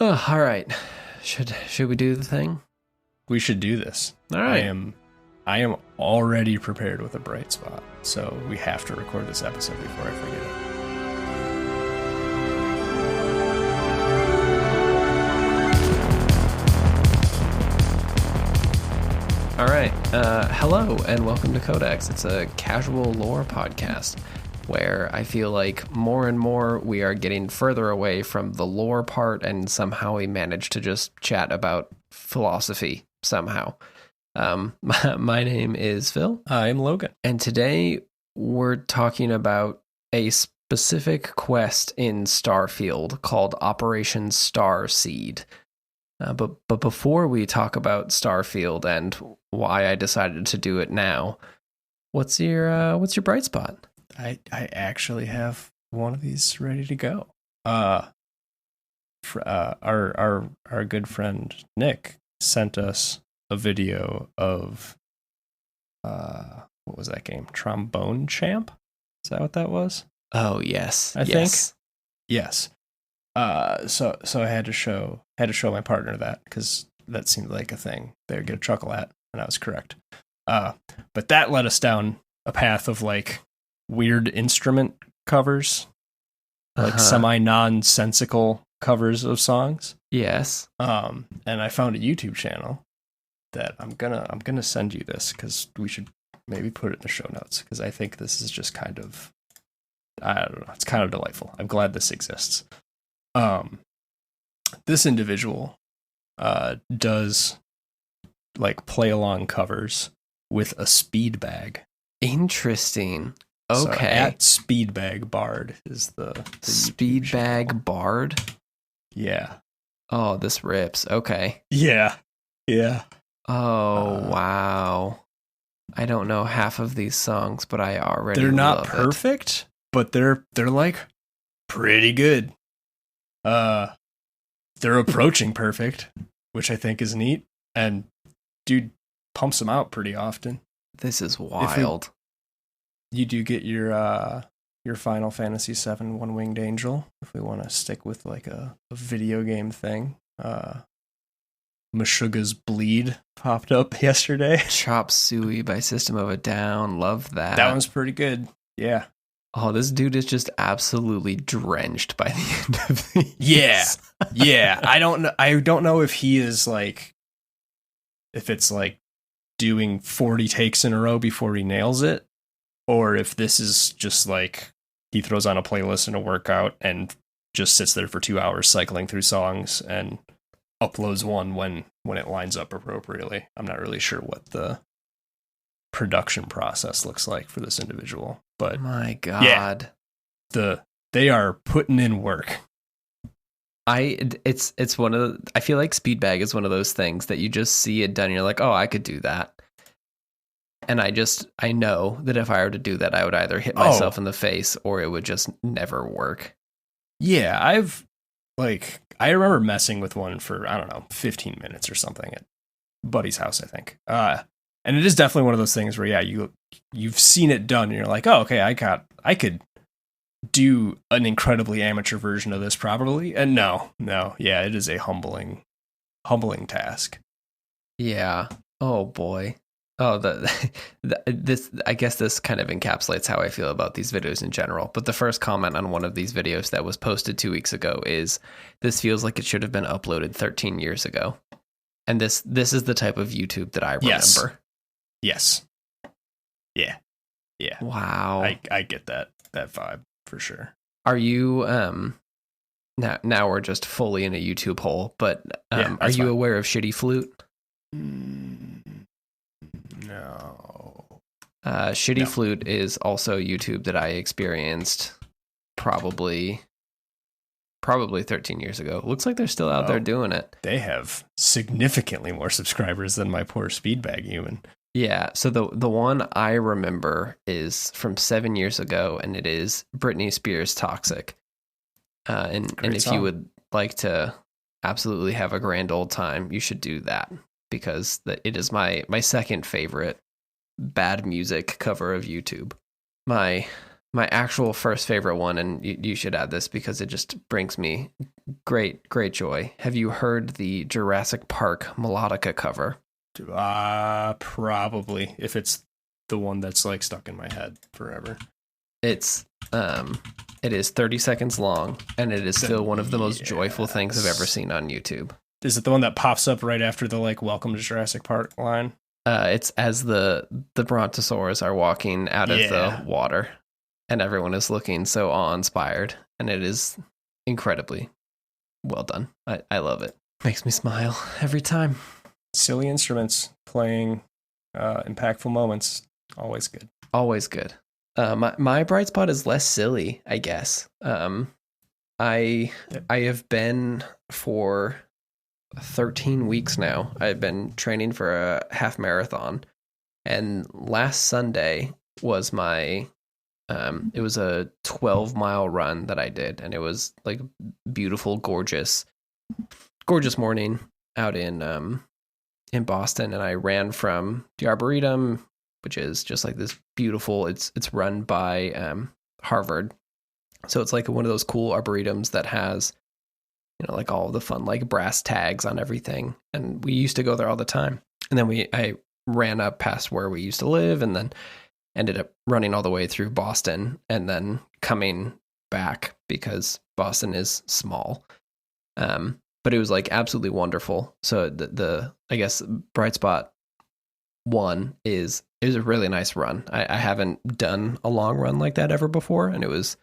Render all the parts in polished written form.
Oh, all right. Should we do the thing? We should do this. All right. I am already prepared with a bright spot, so we have to record this episode before I forget it. All right. Hello and welcome to Codex. It's a casual lore podcast where I feel like more and more we are getting further away from the lore part, and somehow we manage to just chat about philosophy somehow. My name is Phil. I'm Logan. And today we're talking about a specific quest in Starfield called Operation Starseed. But before we talk about Starfield and why I decided to do it now, what's your bright spot? I actually have one of these ready to go. Our good friend Nick sent us a video of what was that game? Trombone Champ? Is that what that was? Oh yes, I think. Yes. So I had to show my partner that, because that seemed like a thing they would get a chuckle at, and I was correct. But that led us down a path of like weird instrument covers, like semi-nonsensical covers of songs. Yes. And I found a YouTube channel that I'm gonna send you this, because we should maybe put it in the show notes, because I think this is just kind of, I don't know, it's kind of delightful. I'm glad this exists. This individual does like play along covers with a speed bag. Interesting. Okay. So at Speedbag Bard is the Speedbag Bard? Yeah. Oh, this rips. Okay. Yeah. Oh, wow. I don't know half of these songs, but I already they're not love perfect, but they're like pretty good. They're approaching perfect, which I think is neat. And dude pumps them out pretty often. This is wild. You do get your Final Fantasy VII One Winged Angel, if we want to stick with like a video game thing. Meshuggah's Bleed popped up yesterday. Chop Suey by System of a Down. Love that. That one's pretty good. Yeah. Oh, this dude is just absolutely drenched by the end of these. Yeah. I don't know if he is like, if it's like doing 40 takes in a row before he nails it, or if this is just like he throws on a playlist and a workout and just sits there for 2 hours cycling through songs and uploads one when it lines up appropriately. I'm not really sure what the production process looks like for this individual, but my God, they are putting in work. It's one of the, I feel like Speedbag is one of those things that you just see it done and you're like, oh, I could do that. And I know that if I were to do that, I would either hit myself in the face or it would just never work. Yeah, I remember messing with one for, I don't know, 15 minutes or something at buddy's house, I think. And it is definitely one of those things where, yeah, you've seen it done and you're like, oh, okay, I could do an incredibly amateur version of this probably. And no, yeah, it is a humbling task. Yeah. Oh boy. Oh, this, I guess this kind of encapsulates how I feel about these videos in general. But the first comment on one of these videos that was posted 2 weeks ago is, this feels like it should have been uploaded 13 years ago. And this is the type of YouTube that I remember. Yes. Yeah. Wow. I get that vibe for sure. Are you now we're just fully in a YouTube hole, but are you aware of Shitty Flute? No. Shitty Flute is also YouTube that I experienced probably 13 years ago. Looks like they're still out there doing it. They have significantly more subscribers than my poor Speedbag human. Yeah, so the one I remember is from 7 years ago, and it is Britney Spears' Toxic. And if song. you would like to absolutely have a grand old time, you should do that, because it is my second favorite bad music cover of YouTube. My my actual first favorite one, and you should add this because it just brings me great joy. Have you heard the Jurassic Park Melodica cover? Probably, if it's the one that's like stuck in my head forever. It is 30 seconds long, and it is still one of the most joyful things I've ever seen on YouTube. Is it the one that pops up right after the like "Welcome to Jurassic Park" line? It's as the brontosaurs are walking out of the water, and everyone is looking so awe-inspired, and it is incredibly well done. I love it. Makes me smile every time. Silly instruments playing impactful moments. Always good. Always good. My bright spot is less silly, I guess. I have been for 13 weeks now. I've been training for a half marathon, and last Sunday was my it was a 12-mile run that I did, and it was like beautiful, gorgeous morning out in Boston, and I ran from the Arboretum, which is just like this beautiful, it's run by Harvard. So it's like one of those cool arboretums that has, you know, like all the fun like brass tags on everything. And we used to go there all the time. And then I ran up past where we used to live, and then ended up running all the way through Boston, and then coming back because Boston is small. But it was like absolutely wonderful. So the I guess bright spot one is it was a really nice run. I haven't done a long run like that ever before, and it was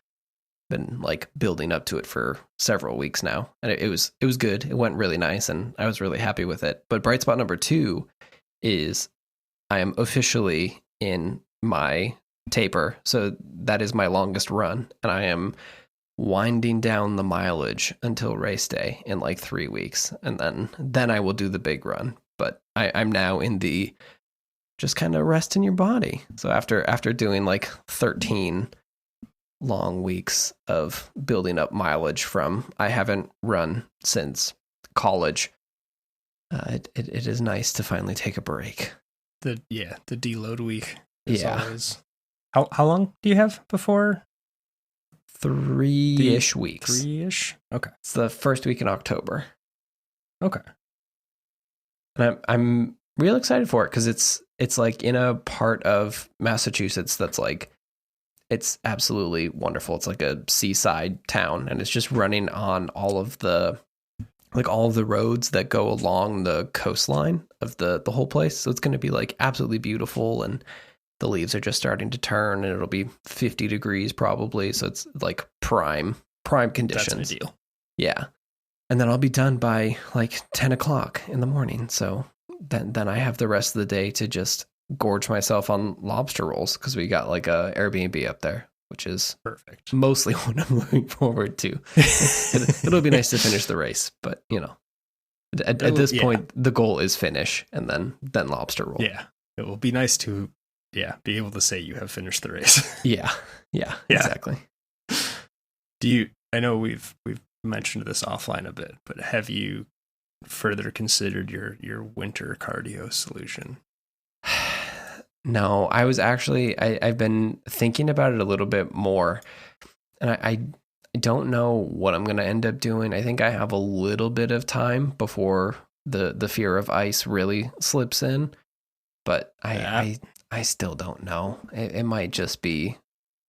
been like building up to it for several weeks now, and it was good. It went really nice, and I was really happy with it. But bright spot number two is I am officially in my taper, so that is my longest run, and I am winding down the mileage until race day in like 3 weeks, and then I will do the big run. But I'm now in the just kind of rest in your body. So after doing like 13 long weeks of building up mileage from I haven't run since college, it is nice to finally take a break. The deload week is always. How long do you have before? 3-ish weeks. 3-ish? Okay. It's the first week in October. Okay. And I'm real excited for it because it's like in a part of Massachusetts that's like, it's absolutely wonderful. It's like a seaside town, and it's just running on all of the roads that go along the coastline of the whole place. So it's going to be like absolutely beautiful, and the leaves are just starting to turn, and it'll be 50 degrees probably. So it's like prime conditions. That's ideal. Yeah. And then I'll be done by like 10 o'clock in the morning. So then I have the rest of the day to just gorge myself on lobster rolls, because we got like a Airbnb up there, which is perfect. Mostly what I'm looking forward to. It'll be nice to finish the race, but you know, at this point, the goal is finish, and then lobster roll. Yeah, it will be nice to be able to say you have finished the race. yeah, exactly. I know we've mentioned this offline a bit, but have you further considered your winter cardio solution? No, I was actually, I've been thinking about it a little bit more, and I don't know what I'm going to end up doing. I think I have a little bit of time before the fear of ice really slips in, but I still don't know. It might just be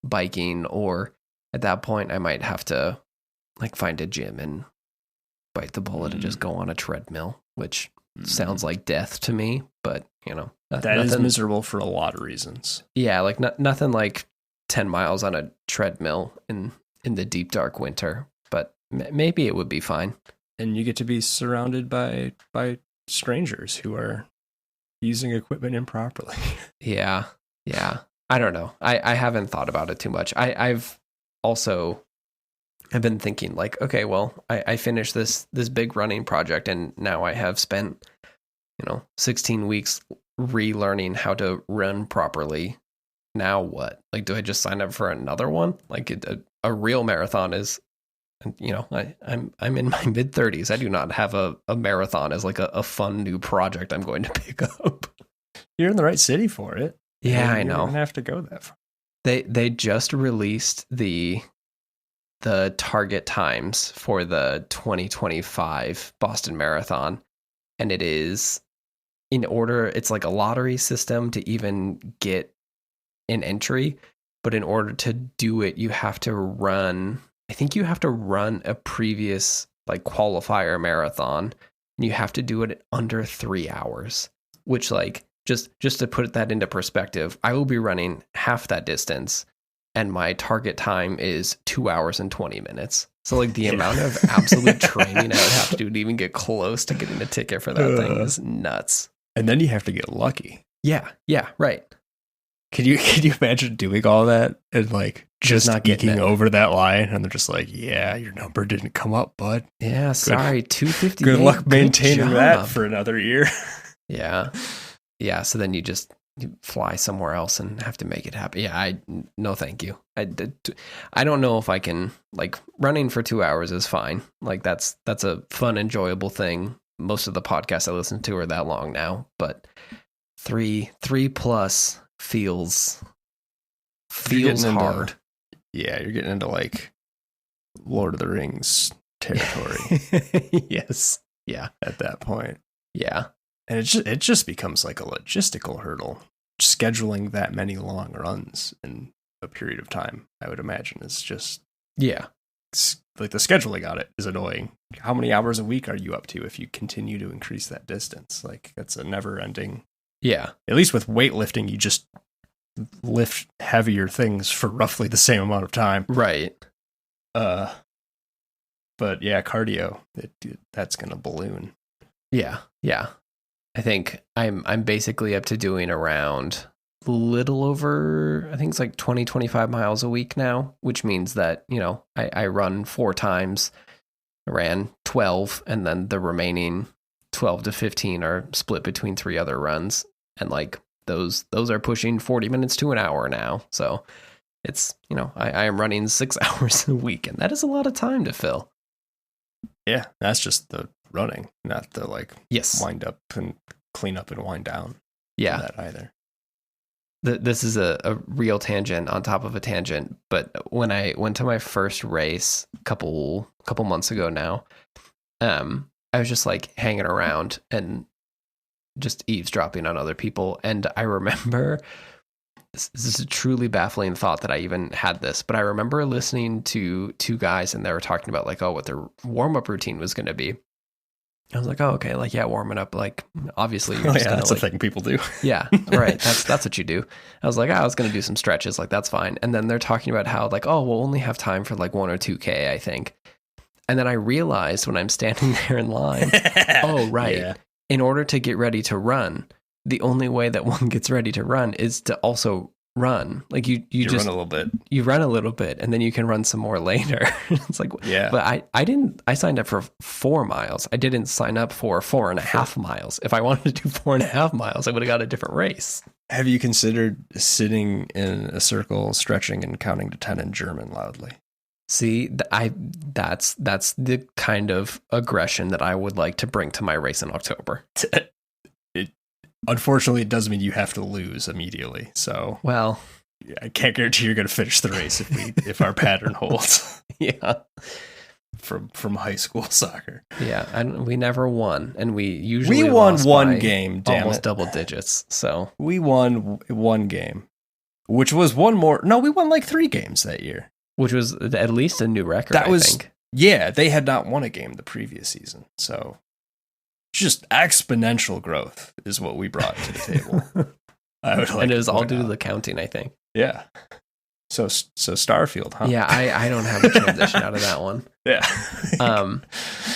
biking, or at that point I might have to like find a gym and bite the bullet and just go on a treadmill, which sounds like death to me, but you know, that is miserable for a lot of reasons. Yeah, like nothing like 10 miles on a treadmill in the deep dark winter, but maybe it would be fine. And you get to be surrounded by strangers who are using equipment improperly. Yeah. I don't know. I haven't thought about it too much. I've been thinking like, okay, well, I finished this big running project, and now I have spent 16 weeks relearning how to run properly. Now what? Like, do I just sign up for another one? Like a real marathon is, I'm in my mid 30s. I do not have a marathon as like a fun new project I'm going to pick up. You're in the right city for it. Yeah, I know. You don't have to go that far. They just released the target times for the 2025 Boston Marathon, and it is in order. It's like a lottery system to even get an entry, but in order to do it, you have to run. I think you have to run a previous like qualifier marathon, and you have to do it under 3 hours. Which, like, just to put that into perspective, I will be running half that distance, and my target time is 2 hours and 20 minutes. So, like, the amount of absolute training I would have to do to even get close to getting a ticket for that thing is nuts. And then you have to get lucky. Yeah, right. Can you imagine doing all that and like just not geeking over that line, and they're just like, "Yeah, your number didn't come up, bud. Yeah, sorry, 258. Good luck maintaining that for another year." Yeah. So then you fly somewhere else and have to make it happen. Yeah, no, thank you. I don't know if I can, like, running for 2 hours is fine. Like that's a fun, enjoyable thing. Most of the podcasts I listen to are that long now, but three plus feels hard. Yeah, you're getting into like Lord of the Rings territory. Yes. Yeah. At that point. Yeah. And it just becomes like a logistical hurdle. Scheduling that many long runs in a period of time, I would imagine, is just like the scheduling on it is annoying. How many hours a week are you up to if you continue to increase that distance? Like, that's a never ending. Yeah. At least with weightlifting, you just lift heavier things for roughly the same amount of time. Right. But yeah, cardio, that's going to balloon. Yeah. I think I'm basically up to doing around a little over, I think it's like 25 miles a week now, which means that, you know, I run 4 times. I ran 12, and then the remaining 12 to 15 are split between 3 other runs. And like those are pushing 40 minutes to an hour now. So it's, you know, I am running 6 hours a week, and that is a lot of time to fill. Yeah, that's just the running, not the like wind up and clean up and wind down. Yeah, that either. This is a real tangent on top of a tangent, but when I went to my first race a couple months ago now, I was just like hanging around and just eavesdropping on other people, and I remember this is a truly baffling thought that I even had this, but I remember listening to 2 guys, and they were talking about like, what their warm-up routine was going to be. I was like, oh, okay, like, yeah, warming up, like, obviously you're just that's like, a thing people do. Yeah, right. That's what you do. I was like, I was going to do some stretches, like, that's fine. And then they're talking about how, like, oh, we'll only have time for like 1 or 2K, I think. And then I realized when I'm standing there in line, oh, right. Yeah. In order to get ready to run, the only way that one gets ready to run is to also run. Like you just run a little bit. You run a little bit, and then you can run some more later. It's like, yeah. But I signed up for 4 miles. I didn't sign up for 4.5 miles. If I wanted to do 4.5 miles, I would have got a different race. Have you considered sitting in a circle, stretching and counting to 10 in German loudly? See, that's the kind of aggression that I would like to bring to my race in October. Unfortunately, it does mean you have to lose immediately. So, well, I can't guarantee you're going to finish the race if our pattern holds. Yeah, from high school soccer. Yeah, we never won, and we usually won lost one by game, almost double digits. So we won 1 game, which was one more. No, we won like 3 games that year, which was at least a new record. I think. Yeah, they had not won a game the previous season, so. Just exponential growth is what we brought to the table. And it was all due to the counting, I think. Yeah. So Starfield, huh? Yeah, I don't have a transition out of that one. Yeah.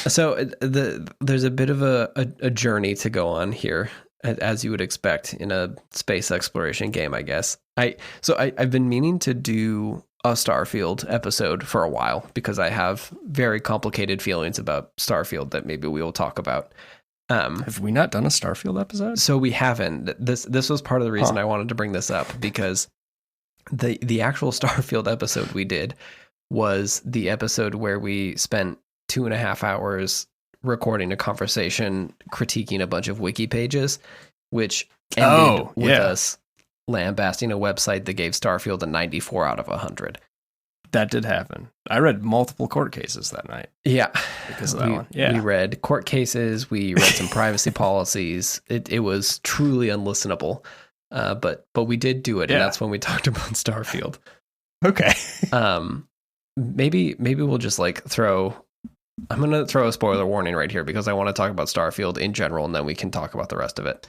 So there's a bit of a journey to go on here, as you would expect in a space exploration game, I guess. I've been meaning to do a Starfield episode for a while because I have very complicated feelings about Starfield that maybe we will talk about. Have we not done a Starfield episode? So we haven't. This was part of the reason I wanted to bring this up, because the actual Starfield episode we did was the episode where we spent 2.5 hours recording a conversation critiquing a bunch of wiki pages, which ended with us lambasting a website that gave Starfield a 94 out of 100. That did happen. I read multiple court cases that night. Yeah. Because of that one. Yeah. We read court cases. We read some privacy policies. It was truly unlistenable. But we did do it. Yeah. And that's when we talked about Starfield. Okay. Maybe we'll just like I'm going to throw a spoiler warning right here because I want to talk about Starfield in general, and then we can talk about the rest of it.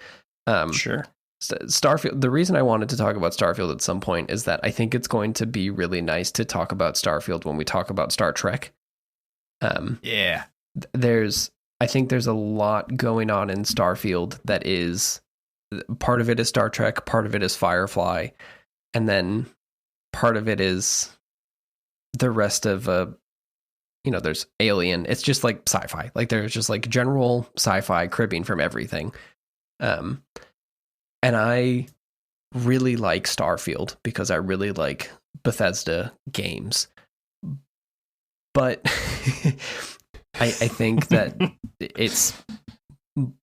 Sure. Starfield. The reason I wanted to talk about Starfield at some point is that I think it's going to be really nice to talk about Starfield when we talk about Star Trek. Yeah. I think there's a lot going on in Starfield that is, part of it is Star Trek, part of it is Firefly, and then part of it is the rest of there's Alien. It's just like sci-fi. Like there's just like general sci-fi cribbing from everything. And I really like Starfield because I really like Bethesda games. But I think that it's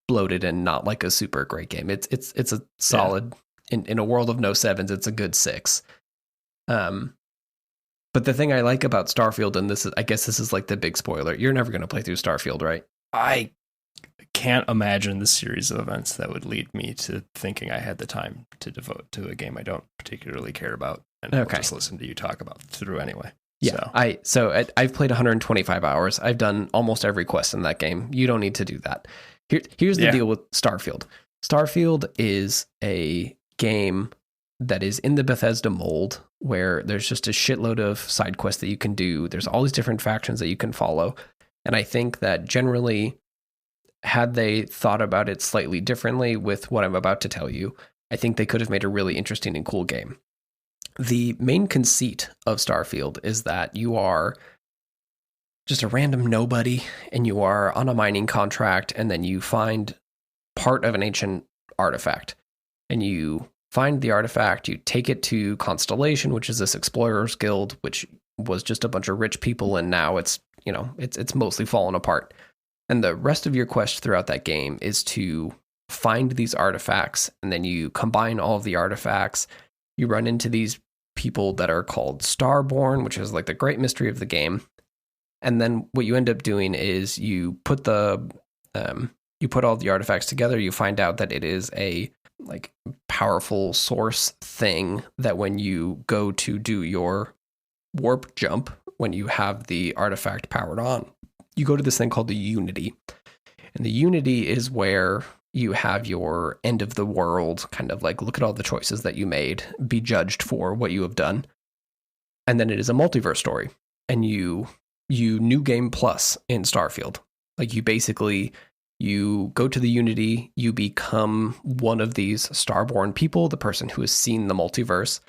bloated and not like a super great game. It's a solid, in a world of no sevens, it's a good 6. But the thing I like about Starfield, and I guess this is like the big spoiler, you're never going to play through Starfield, right? I can't imagine the series of events that would lead me to thinking I had the time to devote to a game I don't particularly care about, and I'll just listen to you talk about through anyway. Yeah, I've played 125 hours. I've done almost every quest in that game. You don't need to do that. Here's the deal with Starfield. Starfield is a game that is in the Bethesda mold, where there's just a shitload of side quests that you can do. There's all these different factions that you can follow. And I think that generally, had they thought about it slightly differently with what I'm about to tell you, I think they could have made a really interesting and cool game. The main conceit of Starfield is that you are just a random nobody, and you are on a mining contract, and then you find part of an ancient artifact. And you find the artifact, you take it to Constellation, which is this explorers guild, which was just a bunch of rich people, and now it's mostly fallen apart. And the rest of your quest throughout that game is to find these artifacts, and then you combine all of the artifacts. You run into these people that are called Starborn, which is like the great mystery of the game. And then what you end up doing is you put all the artifacts together. You find out that it is a like powerful source thing that when you go to do your warp jump, when you have the artifact powered on, you go to this thing called the Unity. And the Unity is where you have your end of the world, kind of like look at all the choices that you made, be judged for what you have done. And then it is a multiverse story. And you new game plus in Starfield. Like you go to the Unity, you become one of these Starborn people, the person who has seen the multiverse,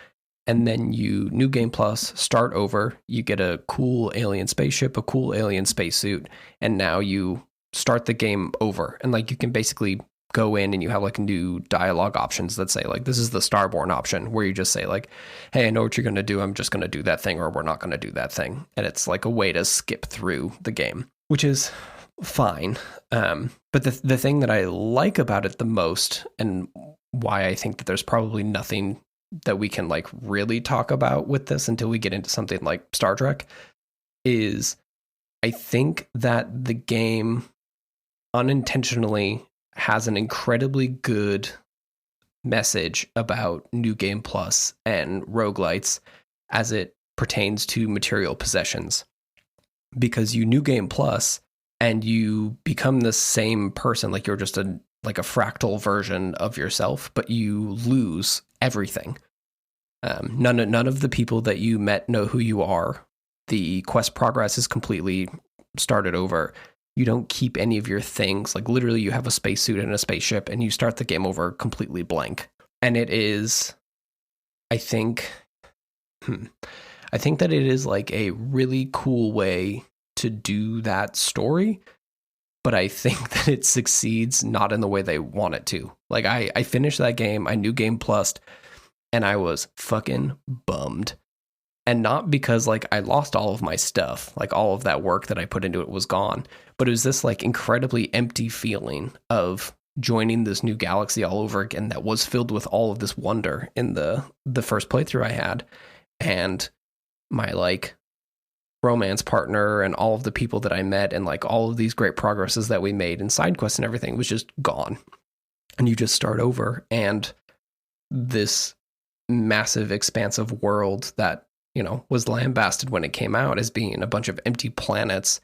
and then you new game plus start over. You get a cool alien spaceship, a cool alien spacesuit, and now you start the game over. And like you can basically go in and you have like new dialogue options that say like this is the Starborn option, where you just say like, hey, I know what you're going to do. I'm just going to do that thing, or we're not going to do that thing. And it's like a way to skip through the game, which is fine. But the thing that I like about it the most, and why I think that there's probably nothing that we can like really talk about with this until we get into something like Star Trek, is I think that the game unintentionally has an incredibly good message about New Game Plus and roguelites as it pertains to material possessions. Because you New Game Plus and you become the same person, like you're just a fractal version of yourself, but you lose everything. None of the people that you met know who you are. The quest progress is completely started over. You don't keep any of your things. Like literally you have a spacesuit and a spaceship, and you start the game over completely blank. And it is, I think that it is like a really cool way to do that story, but I think that it succeeds not in the way they want it to. Like I finished that game, I New Game Plussed, and I was fucking bummed. And not because like I lost all of my stuff, like all of that work that I put into it was gone, but it was this like incredibly empty feeling of joining this new galaxy all over again that was filled with all of this wonder in the first playthrough I had. And my like romance partner and all of the people that I met and like all of these great progresses that we made and side quests and everything was just gone. And you just start over, and this massive expansive world that, you know, was lambasted when it came out as being a bunch of empty planets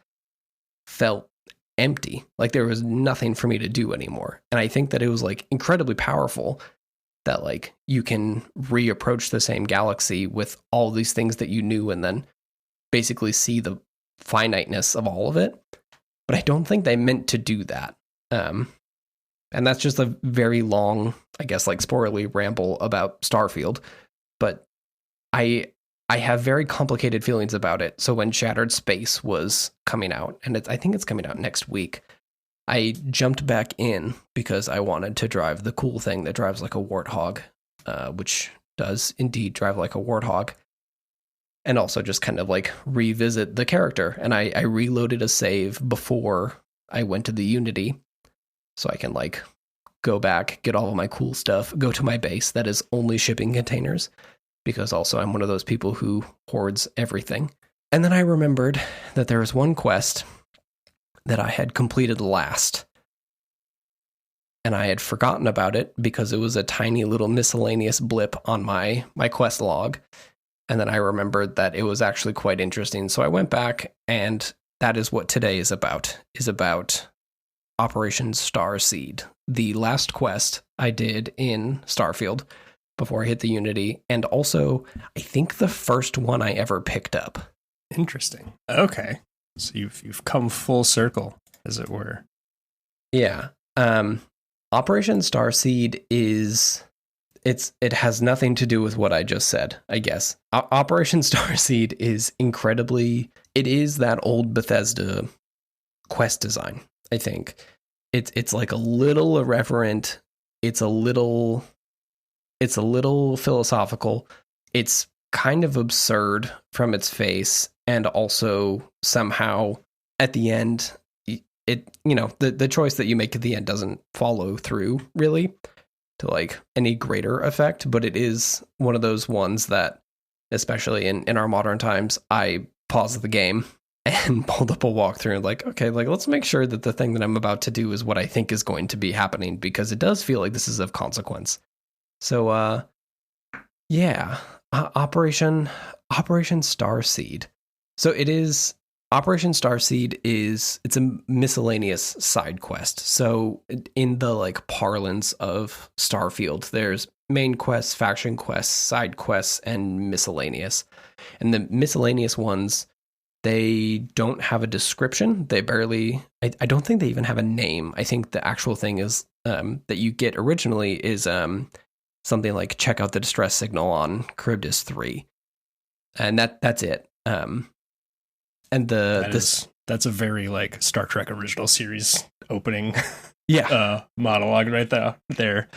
felt empty. Like there was nothing for me to do anymore. And I think that it was like incredibly powerful that like you can reapproach the same galaxy with all these things that you knew and then basically see the finiteness of all of it. But I don't think they meant to do that. And that's just a very long, I guess, like spoilerly ramble about Starfield. But I have very complicated feelings about it. So when Shattered Space was coming out, and I think it's coming out next week, I jumped back in because I wanted to drive the cool thing that drives like a warthog, which does indeed drive like a warthog. And also just kind of like revisit the character. And I reloaded a save before I went to the Unity, so I can like go back, get all of my cool stuff, go to my base that is only shipping containers, because also I'm one of those people who hoards everything. And then I remembered that there was one quest that I had completed last, and I had forgotten about it because it was a tiny little miscellaneous blip on my quest log. And then I remembered that it was actually quite interesting. So I went back, and that is what today is about Operation Starseed, the last quest I did in Starfield before I hit the Unity, and also I think the first one I ever picked up. Interesting. Okay. So you've come full circle, as it were. Yeah. Operation Starseed it has nothing to do with what I just said, I guess. Operation Starseed is it is that old Bethesda quest design, I think. It's like a little irreverent, it's a little philosophical, it's kind of absurd from its face, and also somehow at the end the choice that you make at the end doesn't follow through really to like any greater effect, but it is one of those ones that, especially in our modern times, I pause the game and pulled up a walkthrough and like, okay, like let's make sure that the thing that I'm about to do is what I think is going to be happening, because it does feel like this is of consequence. So yeah, Operation Starseed. So it is Operation Starseed it's a miscellaneous side quest. So in the like parlance of Starfield, there's main quests, faction quests, side quests, and miscellaneous. And the miscellaneous ones, they don't have a description. They barely, I don't think they even have a name. I think the actual thing is that you get originally is something like check out the distress signal on Charybdis 3. And that's it. And that's a very like Star Trek original series opening monologue right there.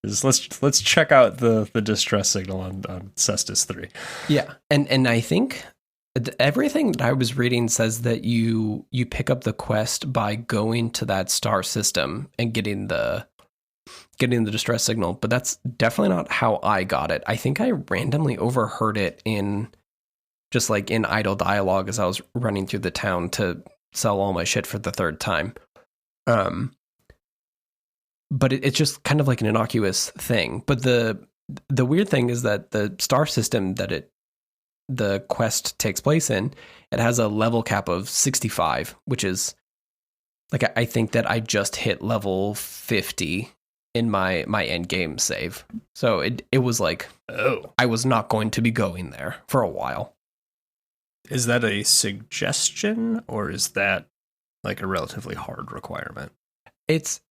Let's check out the distress signal on Cestus 3. Yeah. And I think everything that I was reading says that you pick up the quest by going to that star system and getting the distress signal, but that's definitely not how I got it. I think I randomly overheard it in just like in idle dialogue as I was running through the town to sell all my shit for the third time. But it's just kind of like an innocuous thing. But the weird thing is that the star system that the quest takes place in, it has a level cap of 65, which is like, I think that I just hit level 50 in my endgame save. So it was like, I was not going to be going there for a while. Is that a suggestion, or is that like a relatively hard requirement? It's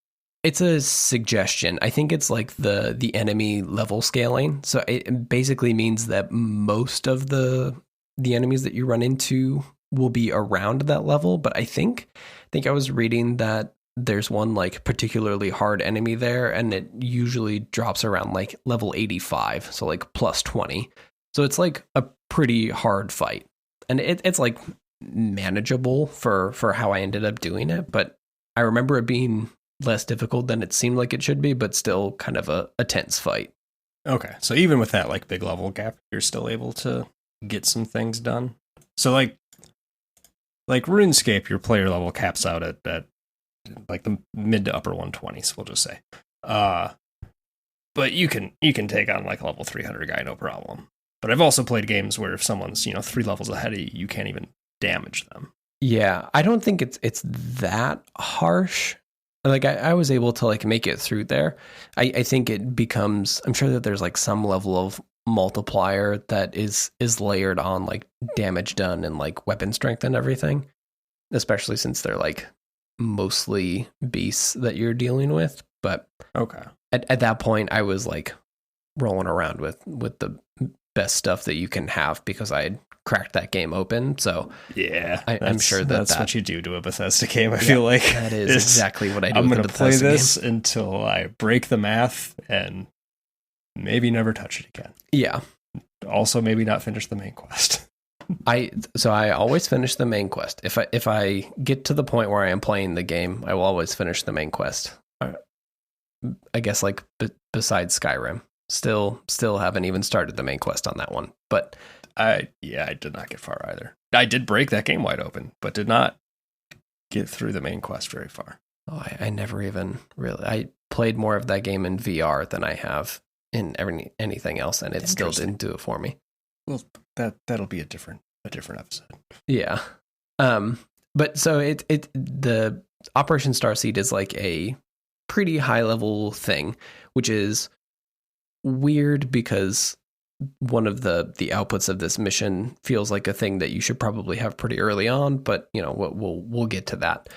a suggestion. I think it's like the enemy level scaling. So it basically means that most of the enemies that you run into will be around that level. But I think I was reading that there's one like particularly hard enemy there, and it usually drops around like level 85, so like plus 20. So it's like a pretty hard fight. And it's like manageable for how I ended up doing it, but I remember it being less difficult than it seemed like it should be, but still kind of a tense fight. Okay, so even with that like big level gap, you're still able to get some things done. So like RuneScape, your player level caps out at like the mid to upper 120s, we'll just say. But you can take on like a level 300 guy, no problem. But I've also played games where if someone's, 3 levels ahead of you, you can't even damage them. Yeah, I don't think it's that harsh. Like I was able to like make it through there. I think it becomes, I'm sure that there's like some level of multiplier that is layered on like damage done and like weapon strength and everything, especially since they're like mostly beasts that you're dealing with. But okay, at that point I was like rolling around with the best stuff that you can have because I had cracked that game open. So yeah, I'm sure that's what you do to a Bethesda game. I feel like that is exactly what I do. I'm going to play this until I break the math and maybe never touch it again. Yeah. Also, maybe not finish the main quest. I always finish the main quest. If I get to the point where I am playing the game, I will always finish the main quest. I guess like besides Skyrim, still haven't even started the main quest on that one. But I did not get far either. I did break that game wide open, but did not get through the main quest very far. Oh, I never even really. I played more of that game in VR than I have in anything else, and it still didn't do it for me. Well, that'll be a different episode. Yeah. But so the Operation Starseed is like a pretty high level thing, which is weird because one of the outputs of this mission feels like a thing that you should probably have pretty early on, but we'll get to that.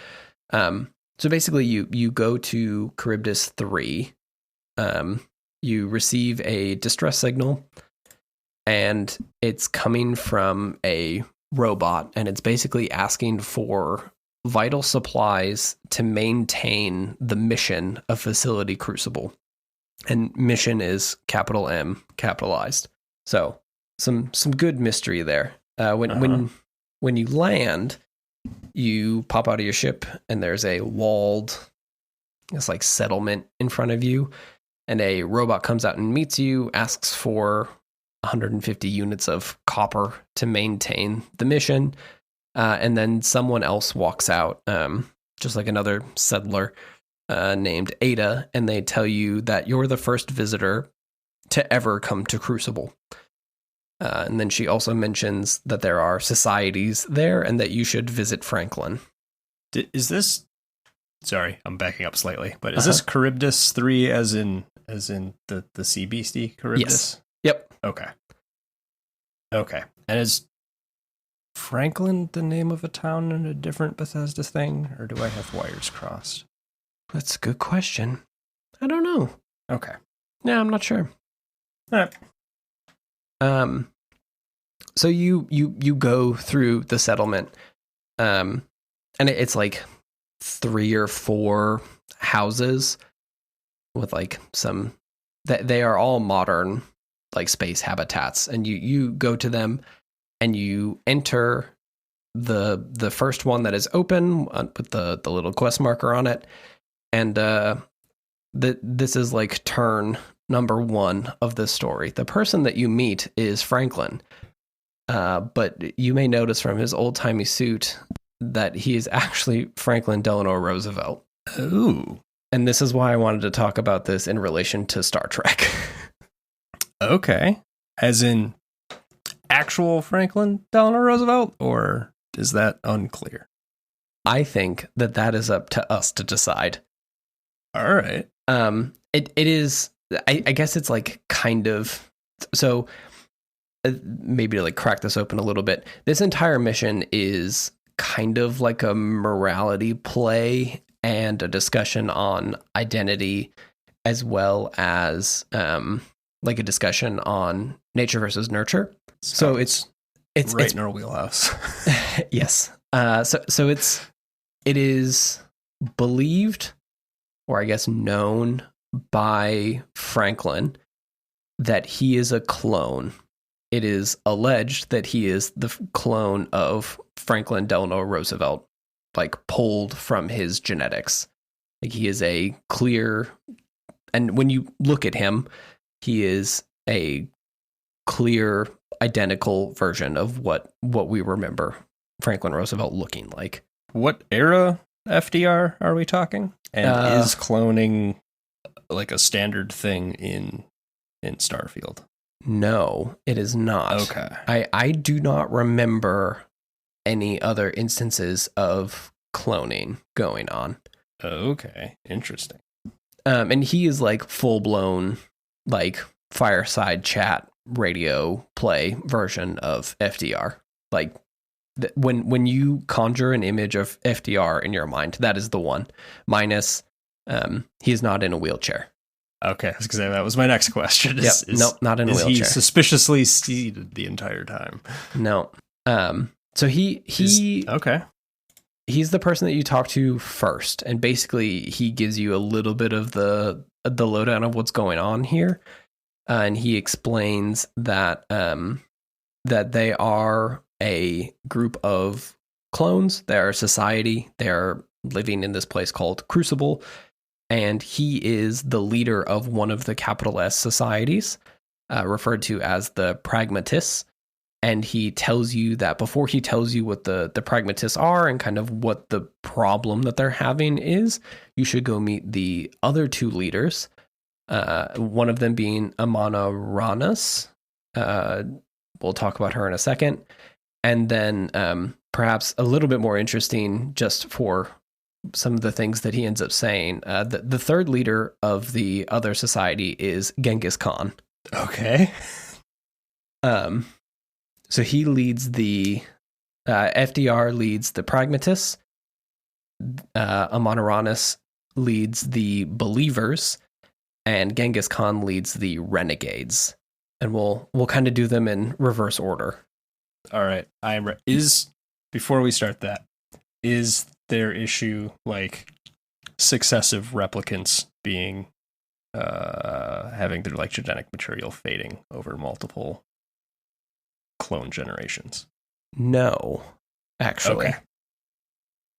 So basically you go to Charybdis 3, you receive a distress signal, and it's coming from a robot, and it's basically asking for vital supplies to maintain the mission of Facility Crucible. And mission is capital M capitalized. So some good mystery there. When you land, you pop out of your ship and there's a walled, it's like settlement in front of you, and a robot comes out and meets you, asks for 150 units of copper to maintain the mission, and then someone else walks out, just like another settler named Ada, and they tell you that you're the first visitor to ever come to Crucible. And then she also mentions that there are societies there and that you should visit Franklin. Is this... Sorry, I'm backing up slightly, but is this Charybdis 3 as in the sea beastie Charybdis? Yes. Yep. Okay. And is Franklin the name of a town in a different Bethesda thing, or do I have wires crossed? That's a good question. I don't know. Okay. Yeah, I'm not sure. All right. So you go through the settlement, and it's like 3 or 4 houses with like some that they are all modern like space habitats, and you go to them and you enter the first one that is open with the little quest marker on it, and this is like turn number 1 of this story. The person that you meet is Franklin, but you may notice from his old-timey suit that he is actually Franklin Delano Roosevelt. Ooh. And this is why I wanted to talk about this in relation to Star Trek. Okay. As in actual Franklin Delano Roosevelt, or is that unclear? I think that is up to us to decide. All right. It is, I guess it's like kind of, so maybe to like crack this open a little bit, this entire mission is kind of like a morality play and a discussion on identity, as well as like a discussion on nature versus nurture. So it's right in our wheelhouse. Yes. So it is believed, or I guess known by Franklin, that he is a clone. It is alleged that he is the clone of Franklin Delano Roosevelt, like pulled from his genetics. Like he is a clear, and when you look at him, he is a clear, identical version of what we remember Franklin Roosevelt looking like. What era FDR are we talking? And is cloning like a standard thing in Starfield? No, it is not. Okay. I do not remember any other instances of cloning going on. Okay, interesting. And he is like full blown, like fireside chat radio play version of FDR. Like when you conjure an image of FDR in your mind, that is the one. Minus, he is not in a wheelchair. Okay, I was gonna say that was my next question. Nope, not in a wheelchair. Is he suspiciously seated the entire time? No. So okay. He's the person that you talk to first, and basically he gives you a little bit of the lowdown of what's going on here, and he explains that that they are a group of clones. They're a society. They're living in this place called Crucible, and he is the leader of one of the capital S societies, referred to as the Pragmatists. And he tells you that before he tells you what the Pragmatists are and kind of what the problem that they're having is, you should go meet the other two leaders, one of them being Amaniranas. We'll talk about her in a second. And then perhaps a little bit more interesting just for some of the things that he ends up saying. The third leader of the other society is Genghis Khan. Okay. So he leads the FDR leads the Pragmatists. Amaniranas leads the Believers, and Genghis Khan leads the Renegades. And we'll kind of do them in reverse order. All right. Before we start that, is their issue like successive replicants being having their like genetic material fading over multiple clone generations? No, actually. Okay.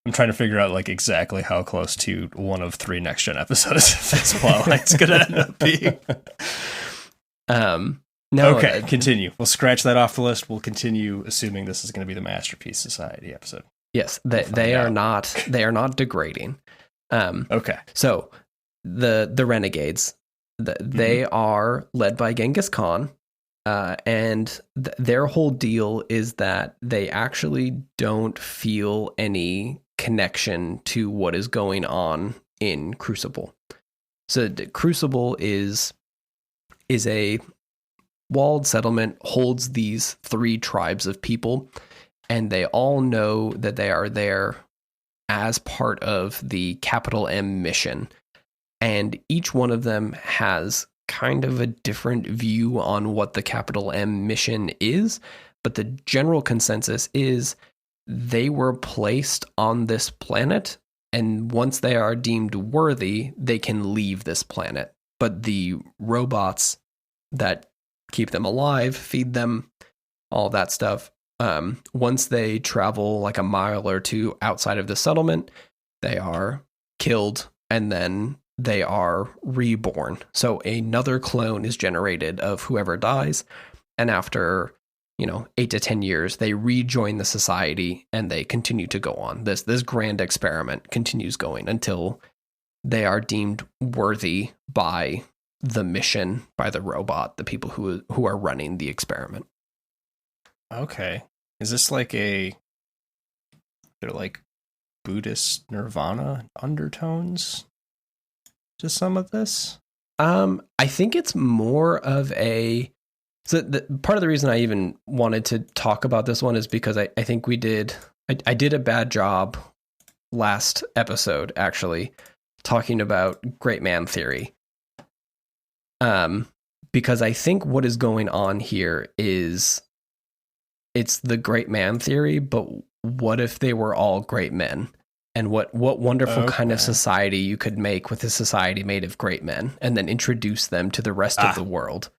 I'm trying to figure out like exactly how close to one of 3 next gen episodes this plotline's gonna end up being. No. Okay, continue. We'll scratch that off the list. We'll continue assuming this is going to be the Masterpiece Society episode. Yes, they are not. They are not degrading. Okay. So the Renegades, they are led by Genghis Khan. And their whole deal is that they actually don't feel any connection to what is going on in Crucible. So the Crucible is a walled settlement, holds these 3 tribes of people, and they all know that they are there as part of the capital M mission. And each one of them has kind of a different view on what the capital M mission is, but the general consensus is they were placed on this planet, and once they are deemed worthy, they can leave this planet. But the robots that keep them alive, feed them, all that stuff, once they travel like a mile or 2 outside of the settlement, they are killed, and then they are reborn. So another clone is generated of whoever dies, and after 8 to 10 years, they rejoin the society and they continue to go on. This grand experiment continues going until they are deemed worthy by the mission, by the robot, the people who are running the experiment. Okay. Is this like they're like Buddhist nirvana undertones to some of this? I think it's more of a... So part of the reason I even wanted to talk about this one is because I think I did a bad job last episode, actually, talking about great man theory. Because I think what is going on here is it's the great man theory, but what if they were all great men? And what wonderful kind of society you could make with a society made of great men, and then introduce them to the rest of the world.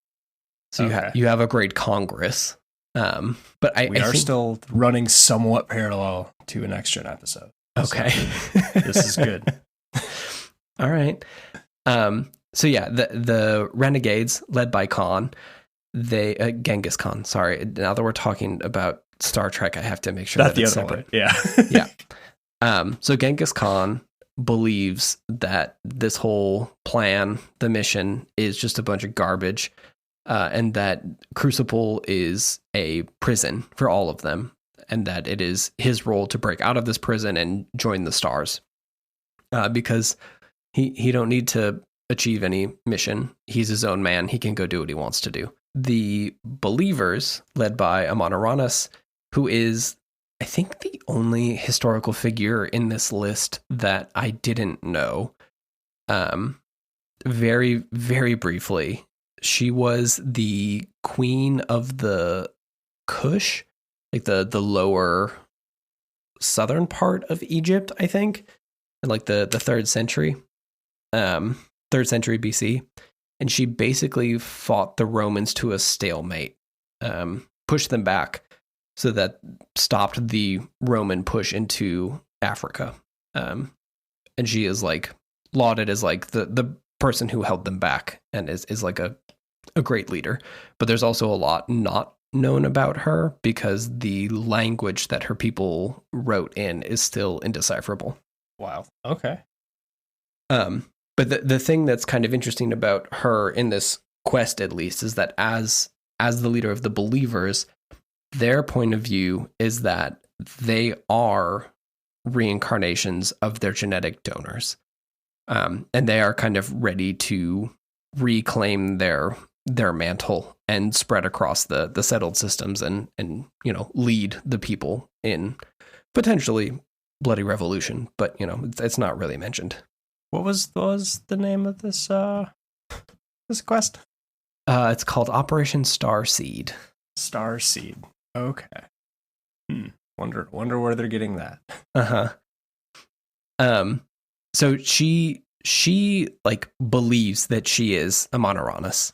So you have a great Congress. But we are still running somewhat parallel to a next gen episode. Okay. So this is good. All right. So yeah, the renegades led by Khan, they Genghis Khan. Sorry, now that we're talking about Star Trek, I have to make sure Not that it's the other separate. one. Yeah. Yeah. So Genghis Khan believes that this whole plan, the mission, is just a bunch of garbage, and that Crucible is a prison for all of them, and that it is his role to break out of this prison and join the stars, because he don't need to achieve any mission. He's his own man. He can go do what he wants to do. The believers, led by Amaniranas, who is, I think, the only historical figure in this list that I didn't know. Very, very briefly, she was the queen of the Kush, like the lower southern part of Egypt, I think, in like the 3rd century, 3rd century BC. And she basically fought the Romans to a stalemate, pushed them back, so that stopped the Roman push into Africa. And she is like lauded as like the person who held them back, and is like a great leader. But there's also a lot not known about her, because the language that her people wrote in is still indecipherable. Wow. Okay. But the thing that's kind of interesting about her in this quest, at least, is that as the leader of the believers, their point of view is that they are reincarnations of their genetic donors. And they are kind of ready to reclaim their mantle and spread across the settled systems and lead the people in potentially bloody revolution. But, it's not really mentioned. What was the name of this this quest? It's called Operation Starseed. Starseed. Okay. Wonder where they're getting that. So she like believes that she is Amaniranas.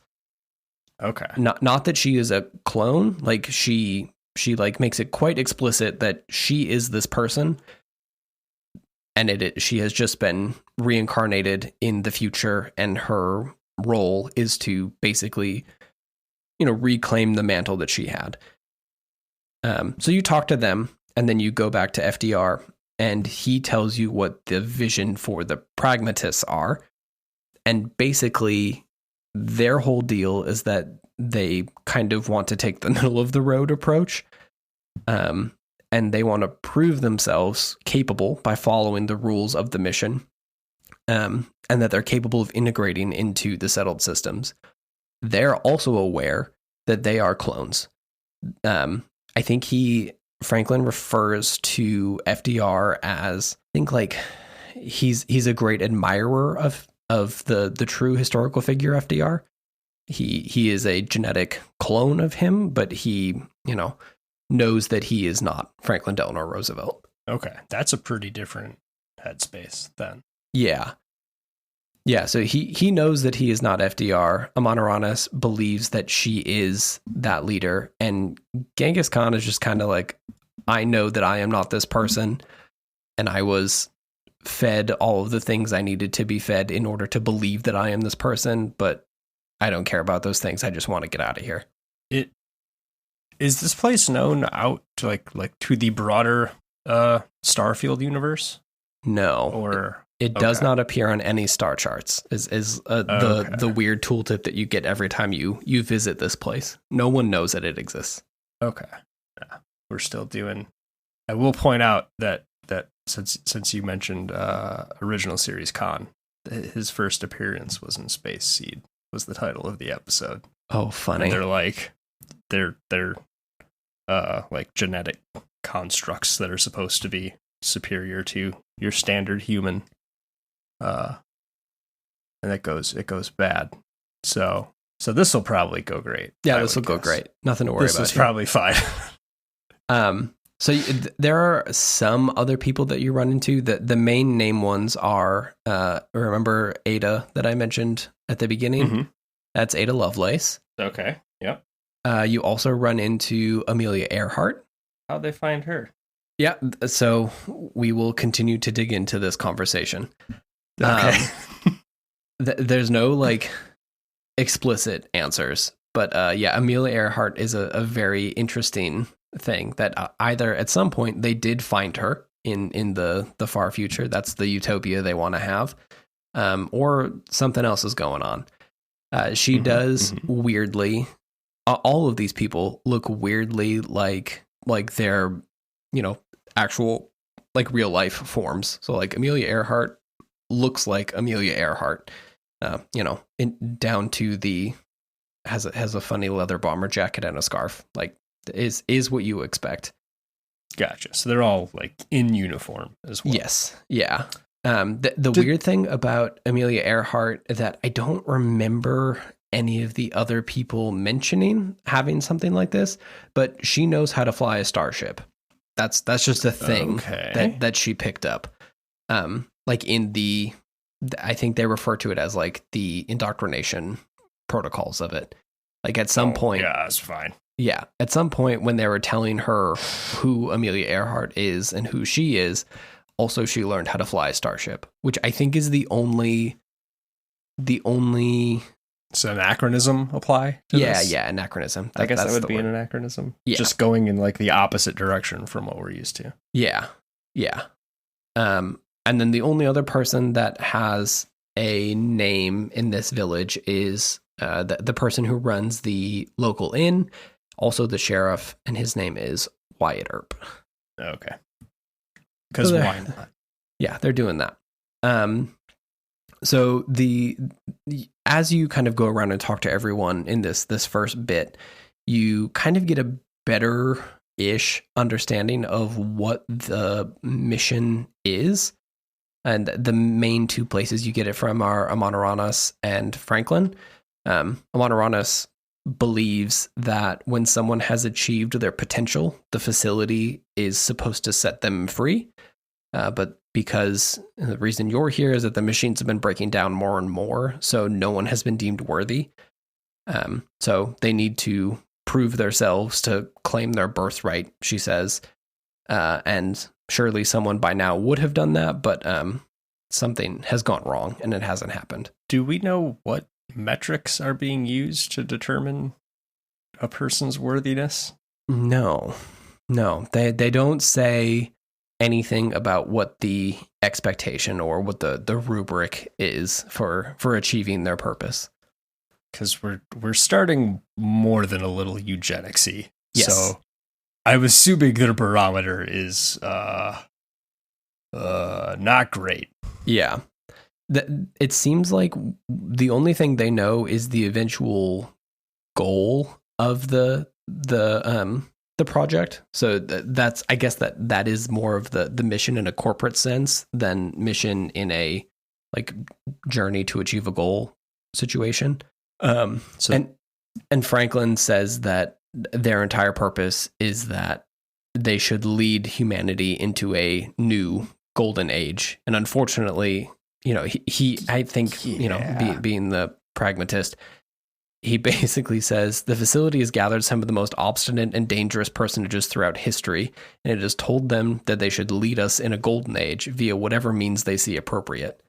Okay. Not that she is a clone. Like she like makes it quite explicit that she is this person, and she has just been reincarnated in the future, and her role is to basically, reclaim the mantle that she had. So you talk to them, and then you go back to FDR, and he tells you what the vision for the pragmatists are. And basically, their whole deal is that they kind of want to take the middle of the road approach. And they want to prove themselves capable by following the rules of the mission, and that they're capable of integrating into the settled systems. They're also aware that they are clones. I think Franklin refers to FDR as, I think, like he's a great admirer of the true historical figure FDR. He is a genetic clone of him, but he, knows that he is not Franklin Delano Roosevelt. Okay. That's a pretty different headspace then. Yeah. Yeah, so he knows that he is not FDR. Amaniranas believes that she is that leader. And Genghis Khan is just kind of like, I know that I am not this person, and I was fed all of the things I needed to be fed in order to believe that I am this person, but I don't care about those things. I just want to get out of here. Is this place known out to like to the broader Starfield universe? No. Or it does not appear on any star charts. Is the weird tooltip that you get every time you visit this place. No one knows that it exists. Okay. Yeah. We're still doing. I will point out that since you mentioned original series Khan, his first appearance was in Space Seed, was the title of the episode. Oh, funny. And they're like genetic constructs that are supposed to be superior to your standard human, and it goes bad. So this will probably go great. Yeah, this will go great. Nothing to worry about. This is probably fine. So there are some other people that you run into. The main name ones are, remember Ada that I mentioned at the beginning? Mm-hmm. That's Ada Lovelace. Okay. Yep. You also run into Amelia Earhart. How'd they find her? Yeah, so we will continue to dig into this conversation. Okay. There's no like explicit answers, but yeah, Amelia Earhart is a very interesting thing that either at some point they did find her in the far future. That's the utopia they want to have, or something else is going on. She does weirdly. All of these people look weirdly like they're, actual like real life forms. So like Amelia Earhart looks like Amelia Earhart, down to the has a funny leather bomber jacket and a scarf. Like is what you expect. Gotcha. So they're all like in uniform as well. Yes. Yeah. The weird thing about Amelia Earhart that I don't remember any of the other people mentioning having something like this, but she knows how to fly a starship. That's just a thing that she picked up. Like I think they refer to it as like the indoctrination protocols of it. Like at some point. Yeah, that's fine. Yeah. At some point when they were telling her who Amelia Earhart is and who she is, also she learned how to fly a starship, which I think is the only. Does anachronism apply to this? Yeah, anachronism. I guess that would be an anachronism. Yeah. Just going in like the opposite direction from what we're used to. Yeah. And then the only other person that has a name in this village is the person who runs the local inn, also the sheriff, and his name is Wyatt Earp. Okay. Because why not? Yeah, they're doing that. So as you kind of go around and talk to everyone in this first bit, you kind of get a better-ish understanding of what the mission is. And the main two places you get it from are Amaniranas and Franklin. Amaniranas believes that when someone has achieved their potential, the facility is supposed to set them free. But because the reason you're here is that the machines have been breaking down more and more, so no one has been deemed worthy. So they need to prove themselves to claim their birthright, she says. And surely someone by now would have done that, but something has gone wrong and it hasn't happened. Do we know what metrics are being used to determine a person's worthiness? No. They don't say anything about what the expectation or what the rubric is for achieving their purpose. Because we're starting more than a little eugenicsy. Yes. So I'm assuming their barometer is not great. Yeah. It seems like the only thing they know is the eventual goal of the project. So that's, I guess that is more of the mission in a corporate sense than mission in a like journey to achieve a goal situation. And Franklin says that their entire purpose is that they should lead humanity into a new golden age. And unfortunately, he I think, being the pragmatist, he basically says the facility has gathered some of the most obstinate and dangerous personages throughout history, and it has told them that they should lead us in a golden age via whatever means they see appropriate.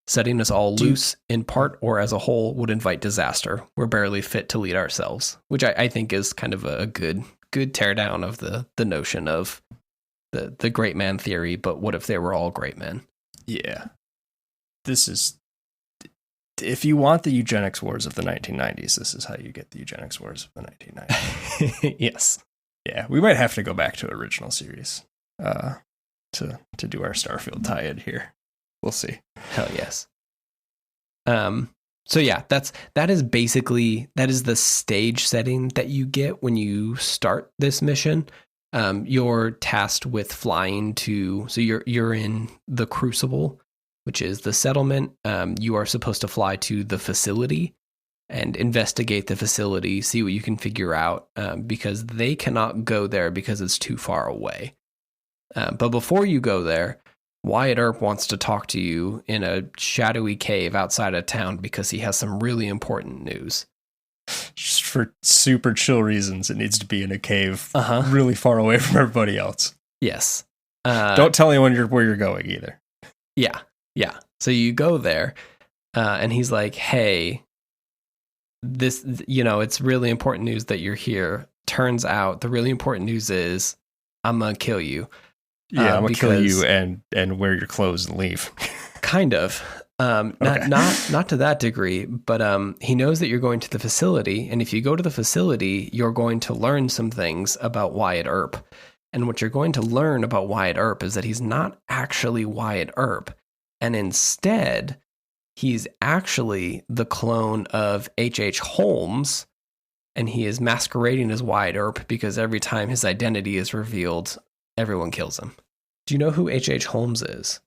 Setting us all loose, in part or as a whole, would invite disaster. We're barely fit to lead ourselves, which I think is kind of a good teardown of the notion of the great man theory, but what if they were all great men? Yeah. This is... If you want the eugenics wars of the 1990s, this is how you get the eugenics wars of the 1990s. Yes. Yeah, we might have to go back to original series to do our Starfield tie-in here. We'll see. Hell yes. So yeah, that is the stage setting that you get when you start this mission. You're tasked with flying to, so you're in the Crucible, which is the settlement. You are supposed to fly to the facility and investigate the facility, see what you can figure out, because they cannot go there because it's too far away. But before you go there, Wyatt Earp wants to talk to you in a shadowy cave outside of town because he has some really important news. Just for super chill reasons, it needs to be in a cave really far away from everybody else. Yes. Don't tell anyone where you're going either. Yeah. So you go there, and he's like, "Hey, this, it's really important news that you're here. Turns out the really important news is I'm gonna kill you. Yeah, I'm gonna kill you and wear your clothes and leave." Kind of. Okay. Not to that degree, but he knows that you're going to the facility, and if you go to the facility, you're going to learn some things about Wyatt Earp. And what you're going to learn about Wyatt Earp is that he's not actually Wyatt Earp, and instead, he's actually the clone of H.H. Holmes, and he is masquerading as Wyatt Earp because every time his identity is revealed, everyone kills him. Do you know who H.H. Holmes is?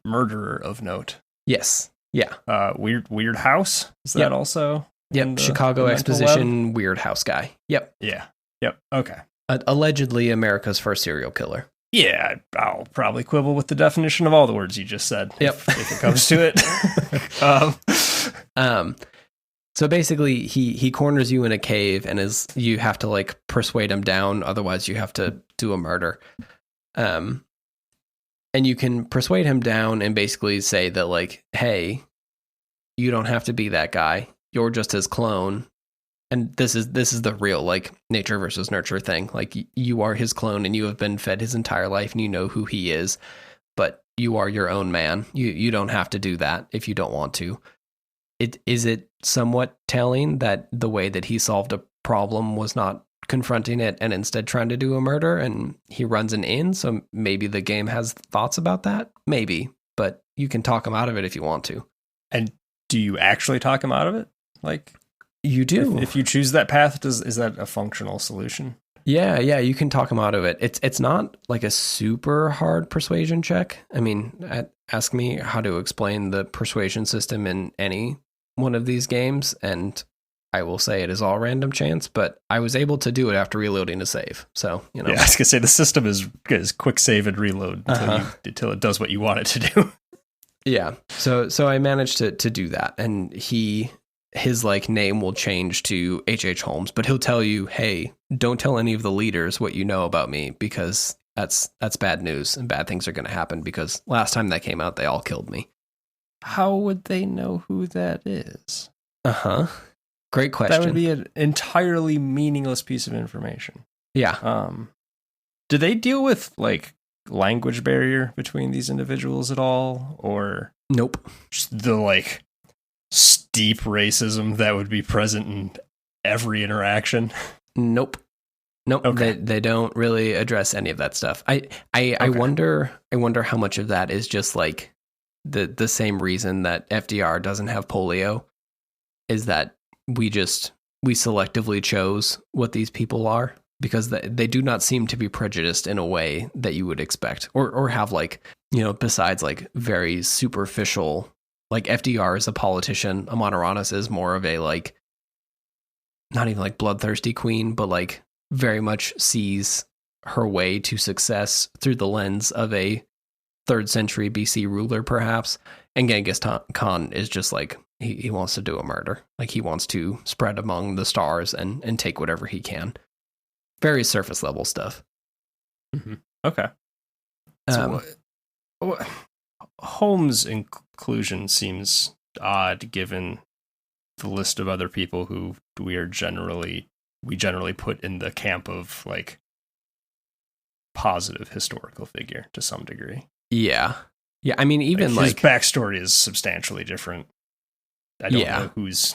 Murderer of note. Yes. Yeah. Weird House? Is that also? Yep. Chicago Exposition Weird House guy. Yep. Yeah. Yep. Okay. Allegedly America's first serial killer. Yeah, I'll probably quibble with the definition of all the words you just said. Yep. If it comes to it. So basically he corners you in a cave and you have to like persuade him down, otherwise you have to do a murder. And you can persuade him down and basically say that, like, hey, you don't have to be that guy. You're just his clone. And this is the real, like, nature versus nurture thing. Like, you are his clone and you have been fed his entire life and you know who he is. But you are your own man. You don't have to do that if you don't want to. Is it somewhat telling that the way that he solved a problem was not confronting it and instead trying to do a murder, and he runs an inn, so maybe the game has thoughts about that? Maybe, but you can talk him out of it if you want to. And do you actually talk him out of it? Like, you do. If you choose that path, is that a functional solution? Yeah, you can talk him out of it. It's not like a super hard persuasion check. I mean, ask me how to explain the persuasion system in any one of these games, and I will say it is all random chance, but I was able to do it after reloading a save. So, Yeah, I was gonna say the system is quick save and reload until it does what you want it to do. Yeah. So I managed to do that, and his like name will change to H.H. Holmes, but he'll tell you, hey, don't tell any of the leaders what you know about me, because that's bad news and bad things are going to happen, because last time that came out, they all killed me. How would they know who that is? Great question. That would be an entirely meaningless piece of information. Yeah. Do they deal with like language barrier between these individuals at all, or nope? Just the like steep racism that would be present in every interaction? Nope. Okay. They don't really address any of that stuff. I wonder how much of that is just like the same reason that FDR doesn't have polio, is that we selectively chose what these people are, because they do not seem to be prejudiced in a way that you would expect, or have like, besides like very superficial, like FDR is a politician. Amaniranas is more of a like, not even like bloodthirsty queen, but like very much sees her way to success through the lens of a 3rd century BC ruler, perhaps. And Genghis Khan is just like, he wants to do a murder. Like, he wants to spread among the stars and take whatever he can. Very surface level stuff. Mm-hmm. Okay. So Holmes' inclusion seems odd given the list of other people who we generally put in the camp of like positive historical figure to some degree. Yeah. I mean, even his backstory is substantially different. I don't know who's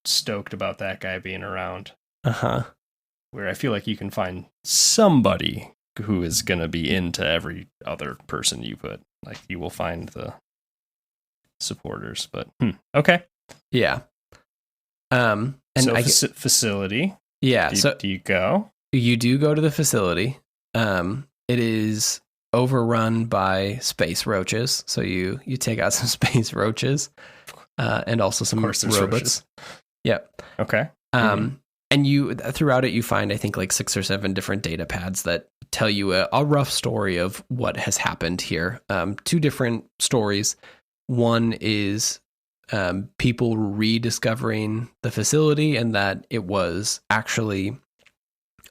stoked about that guy being around. Where I feel like you can find somebody who is going to be into every other person you put. Like, you will find the supporters, but okay. Yeah. And so facility. Yeah. Do you go? You do go to the facility. It is overrun by space roaches, so you take out some space roaches, and also some robots. Yep. Okay. And you, throughout it, you find, I think, like 6 or 7 different data pads that tell you a rough story of what has happened here. 2 different stories. One is people rediscovering the facility, and that it was actually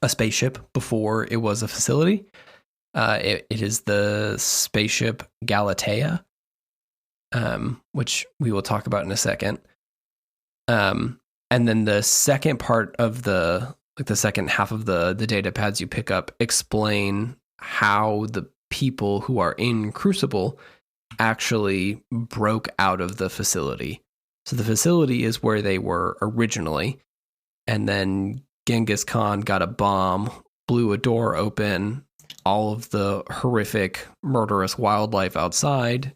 a spaceship before it was a facility. It is the spaceship Galatea, which we will talk about in a second. And then the second part of the second half of the data pads you pick up explain how the people who are in Crucible actually broke out of the facility. So the facility is where they were originally, and then Genghis Khan got a bomb, blew a door open, all of the horrific, murderous wildlife outside,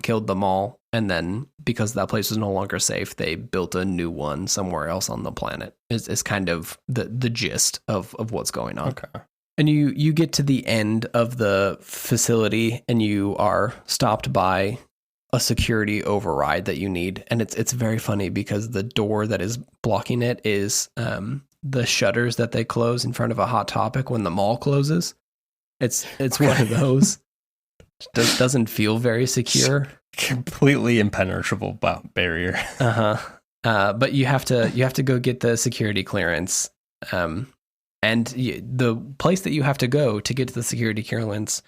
killed them all, and then because that place was no longer safe, they built a new one somewhere else on the planet. Is kind of the gist of what's going on. Okay. And you get to the end of the facility, and you are stopped by a security override that you need. And it's very funny because the door that is blocking it is the shutters that they close in front of a Hot Topic when the mall closes. It's one of those. Doesn't feel very secure. Completely impenetrable barrier. But you have to go get the security clearance. And the place that you have to go to get to the security clearance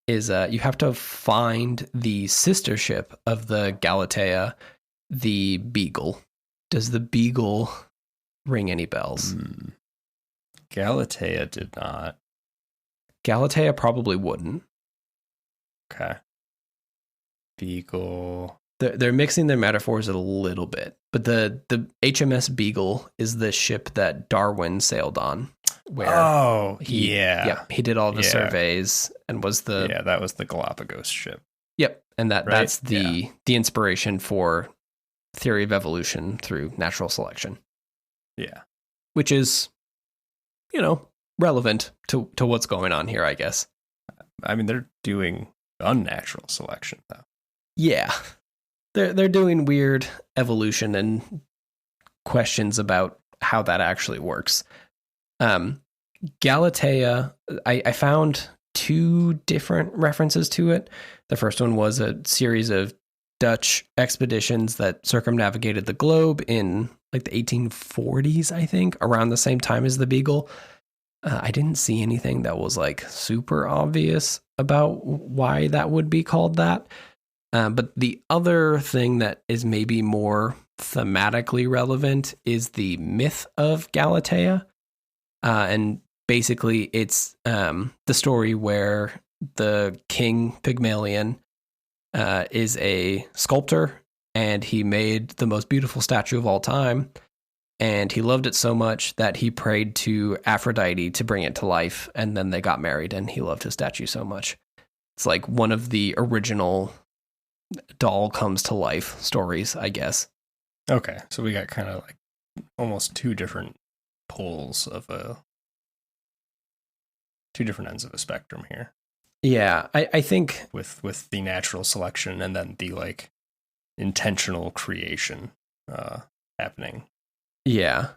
is you have to find the sister ship of the Galatea, the Beagle. Does the Beagle ring any bells? Galatea did not. Galatea probably wouldn't. Okay. Beagle. They're mixing their metaphors a little bit, but the HMS Beagle is the ship that Darwin sailed on. Where he did all the surveys and was that was the Galapagos ship. Yep, and that's the inspiration for theory of evolution through natural selection. Yeah, which is, relevant to what's going on here, I guess. I mean, they're doing unnatural selection though. Yeah, they're doing weird evolution and questions about how that actually works. Galatea, I found two different references to it. The first one was a series of Dutch expeditions that circumnavigated the globe in like the 1840s, I think, around the same time as the Beagle. I didn't see anything that was like super obvious about why that would be called that. But the other thing that is maybe more thematically relevant is the myth of Galatea. And basically it's the story where the king Pygmalion is a sculptor, and he made the most beautiful statue of all time. And he loved it so much that he prayed to Aphrodite to bring it to life. And then they got married, and he loved his statue so much. It's like one of the original doll comes to life stories, I guess. Okay. So we got kind of like almost two different poles of two different ends of a spectrum here. Yeah. I think with the natural selection and then the like intentional creation happening. Yeah.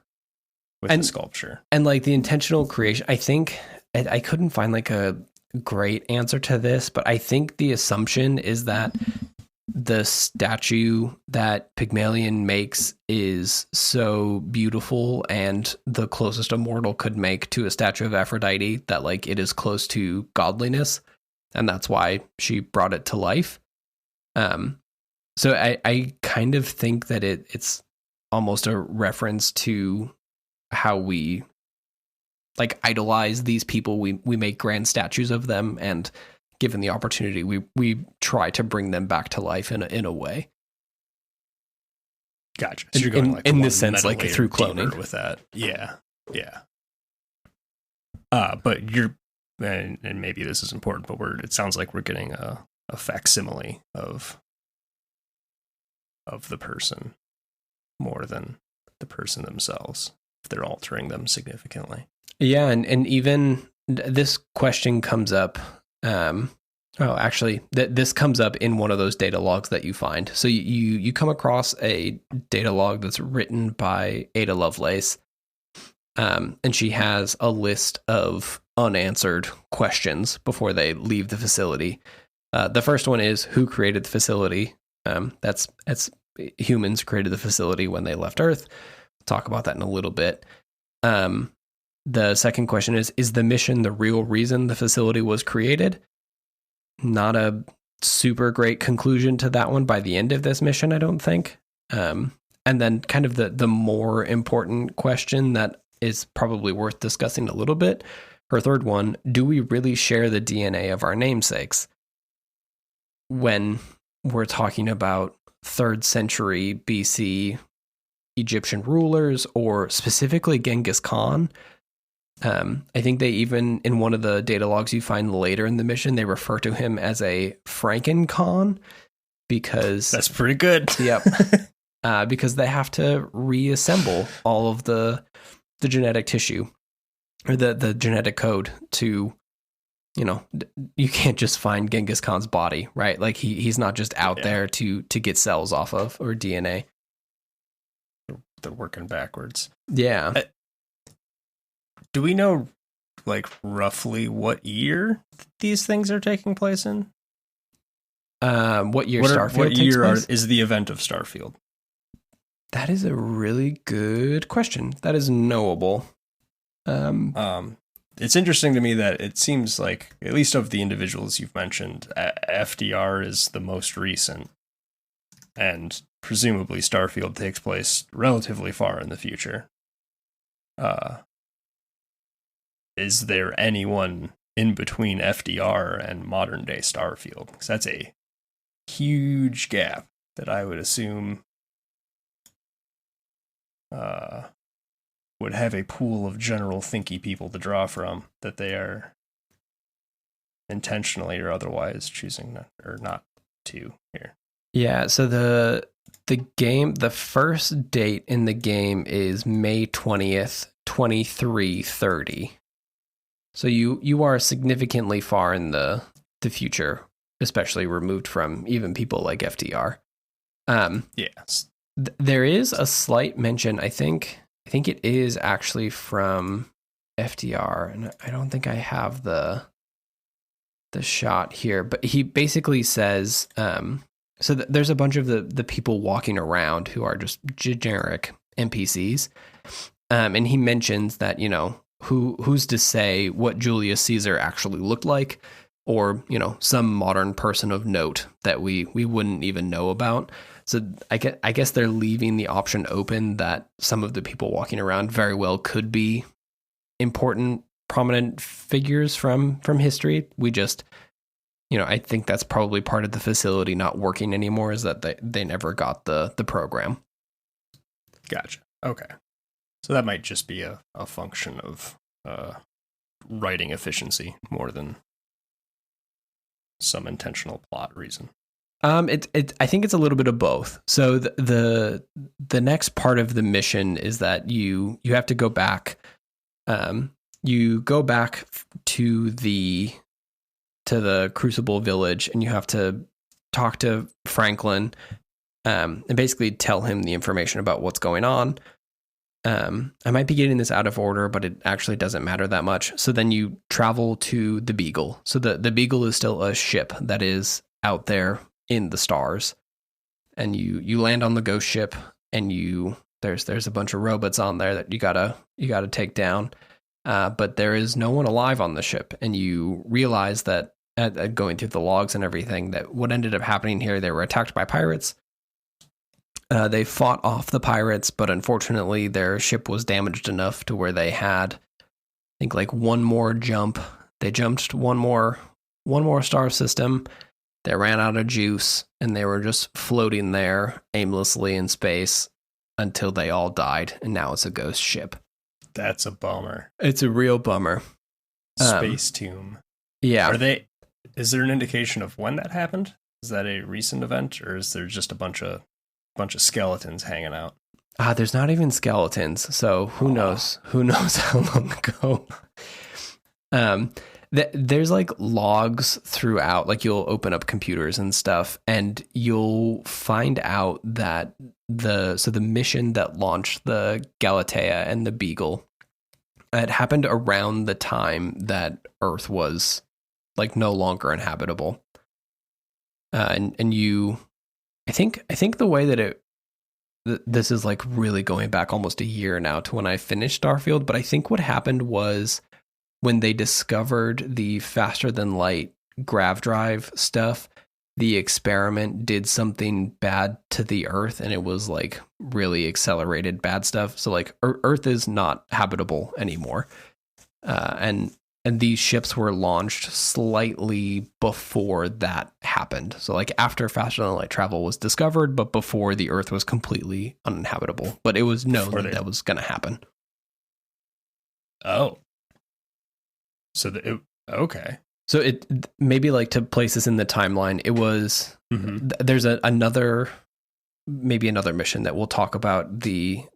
With the sculpture. And like the intentional creation, I think I couldn't find like a great answer to this, but I think the assumption is that the statue that Pygmalion makes is so beautiful and the closest a mortal could make to a statue of Aphrodite that like it is close to godliness, and that's why she brought it to life. So I kind of think that it's almost a reference to how we like idolize these people. We make grand statues of them, and given the opportunity, we try to bring them back to life in a way. Gotcha. So you're going like in this sense, like through cloning with that. Yeah. But you're, and maybe this is important, but it sounds like we're getting a facsimile of the person more than the person themselves, if they're altering them significantly. Yeah, and even this question comes up. This comes up in one of those data logs that you find. So you come across a data log that's written by Ada Lovelace, and she has a list of unanswered questions before they leave the facility. The first one is, who created the facility? That's humans created the facility when they left Earth. We'll talk about that in a little bit. The second question is the mission the real reason the facility was created? Not a super great conclusion to that one by the end of this mission, I don't think. And then kind of the more important question that is probably worth discussing a little bit. Her third one, do we really share the DNA of our namesakes? When we're talking about 3rd century BC Egyptian rulers, or specifically Genghis Khan, I think they even, in one of the data logs you find later in the mission, they refer to him as a Franken Khan, because... That's pretty good. Yep. Because they have to reassemble all of the genetic tissue, or the genetic code to, you can't just find Genghis Khan's body, right? Like he's not just out there to get cells off of, or DNA. They're working backwards. Yeah. Do we know, like, roughly what year these things are taking place in? What year Starfield what takes year place? is the event of Starfield? That is a really good question. That is knowable. It's interesting to me that it seems like, at least of the individuals you've mentioned, FDR is the most recent, and presumably Starfield takes place relatively far in the future. Is there anyone in between FDR and modern day Starfield? Because that's a huge gap that I would assume would have a pool of general thinky people to draw from that they are intentionally or otherwise choosing not to here. Yeah, so the game, the first date in the game is May 20th, 2330. So you are significantly far in the future, especially removed from even people like FDR. Yes. There is a slight mention, I think it is actually from FDR, and I don't think I have the shot here, but he basically says, so there's a bunch of the people walking around who are just generic NPCs, and he mentions that, who's to say what Julius Caesar actually looked like, or, some modern person of note that we wouldn't even know about. So I guess they're leaving the option open that some of the people walking around very well could be important, prominent figures from history. We just, I think that's probably part of the facility not working anymore, is that they never got the program. Gotcha. Okay. So that might just be a function of writing efficiency more than some intentional plot reason. I think it's a little bit of both. So the next part of the mission is that you have to go back. You go back to the Crucible village, and you have to talk to Franklin, and basically tell him the information about what's going on. I might be getting this out of order, but it actually doesn't matter that much. So then you travel to the Beagle. So the Beagle is still a ship that is out there in the stars, and you land on the ghost ship, and there's a bunch of robots on there that you gotta take down. But there is no one alive on the ship, and you realize that at going through the logs and everything, that what ended up happening here, they were attacked by pirates. They fought off the pirates, but unfortunately their ship was damaged enough to where they had, I think, like one more jump. They jumped one more star system. They ran out of juice, and they were just floating there aimlessly in space until they all died, and now it's a ghost ship. That's a bummer. It's a real bummer. Space Tomb. Yeah. Is there an indication of when that happened? Is that a recent event, or is there just a bunch of skeletons hanging out? There's not even skeletons, so who knows? Who knows how long ago? There's like logs throughout, like you'll open up computers and stuff, and you'll find out that the mission that launched the Galatea and the Beagle, it happened around the time that Earth was like no longer inhabitable. And you, I think the way that this is like really going back almost a year now to when I finished Starfield, but I think what happened was when they discovered the faster than light grav drive stuff, the experiment did something bad to the Earth, and it was like really accelerated bad stuff. So like Earth is not habitable anymore, and these ships were launched slightly before that happened. So like after faster than light travel was discovered, but before the Earth was completely uninhabitable. But it was known that was going to happen. Oh, so okay. So it maybe like to place this in the timeline, it was there's another mission that we'll talk about. The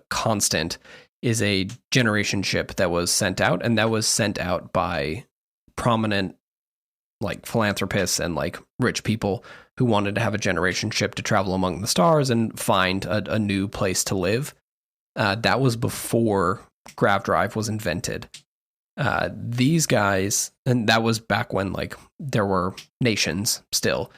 Constant is a generation ship that was sent out, and that was sent out by prominent like philanthropists and like rich people who wanted to have a generation ship to travel among the stars and find a new place to live. That was before grav drive was invented. These guys, and that was back when like there were nations still.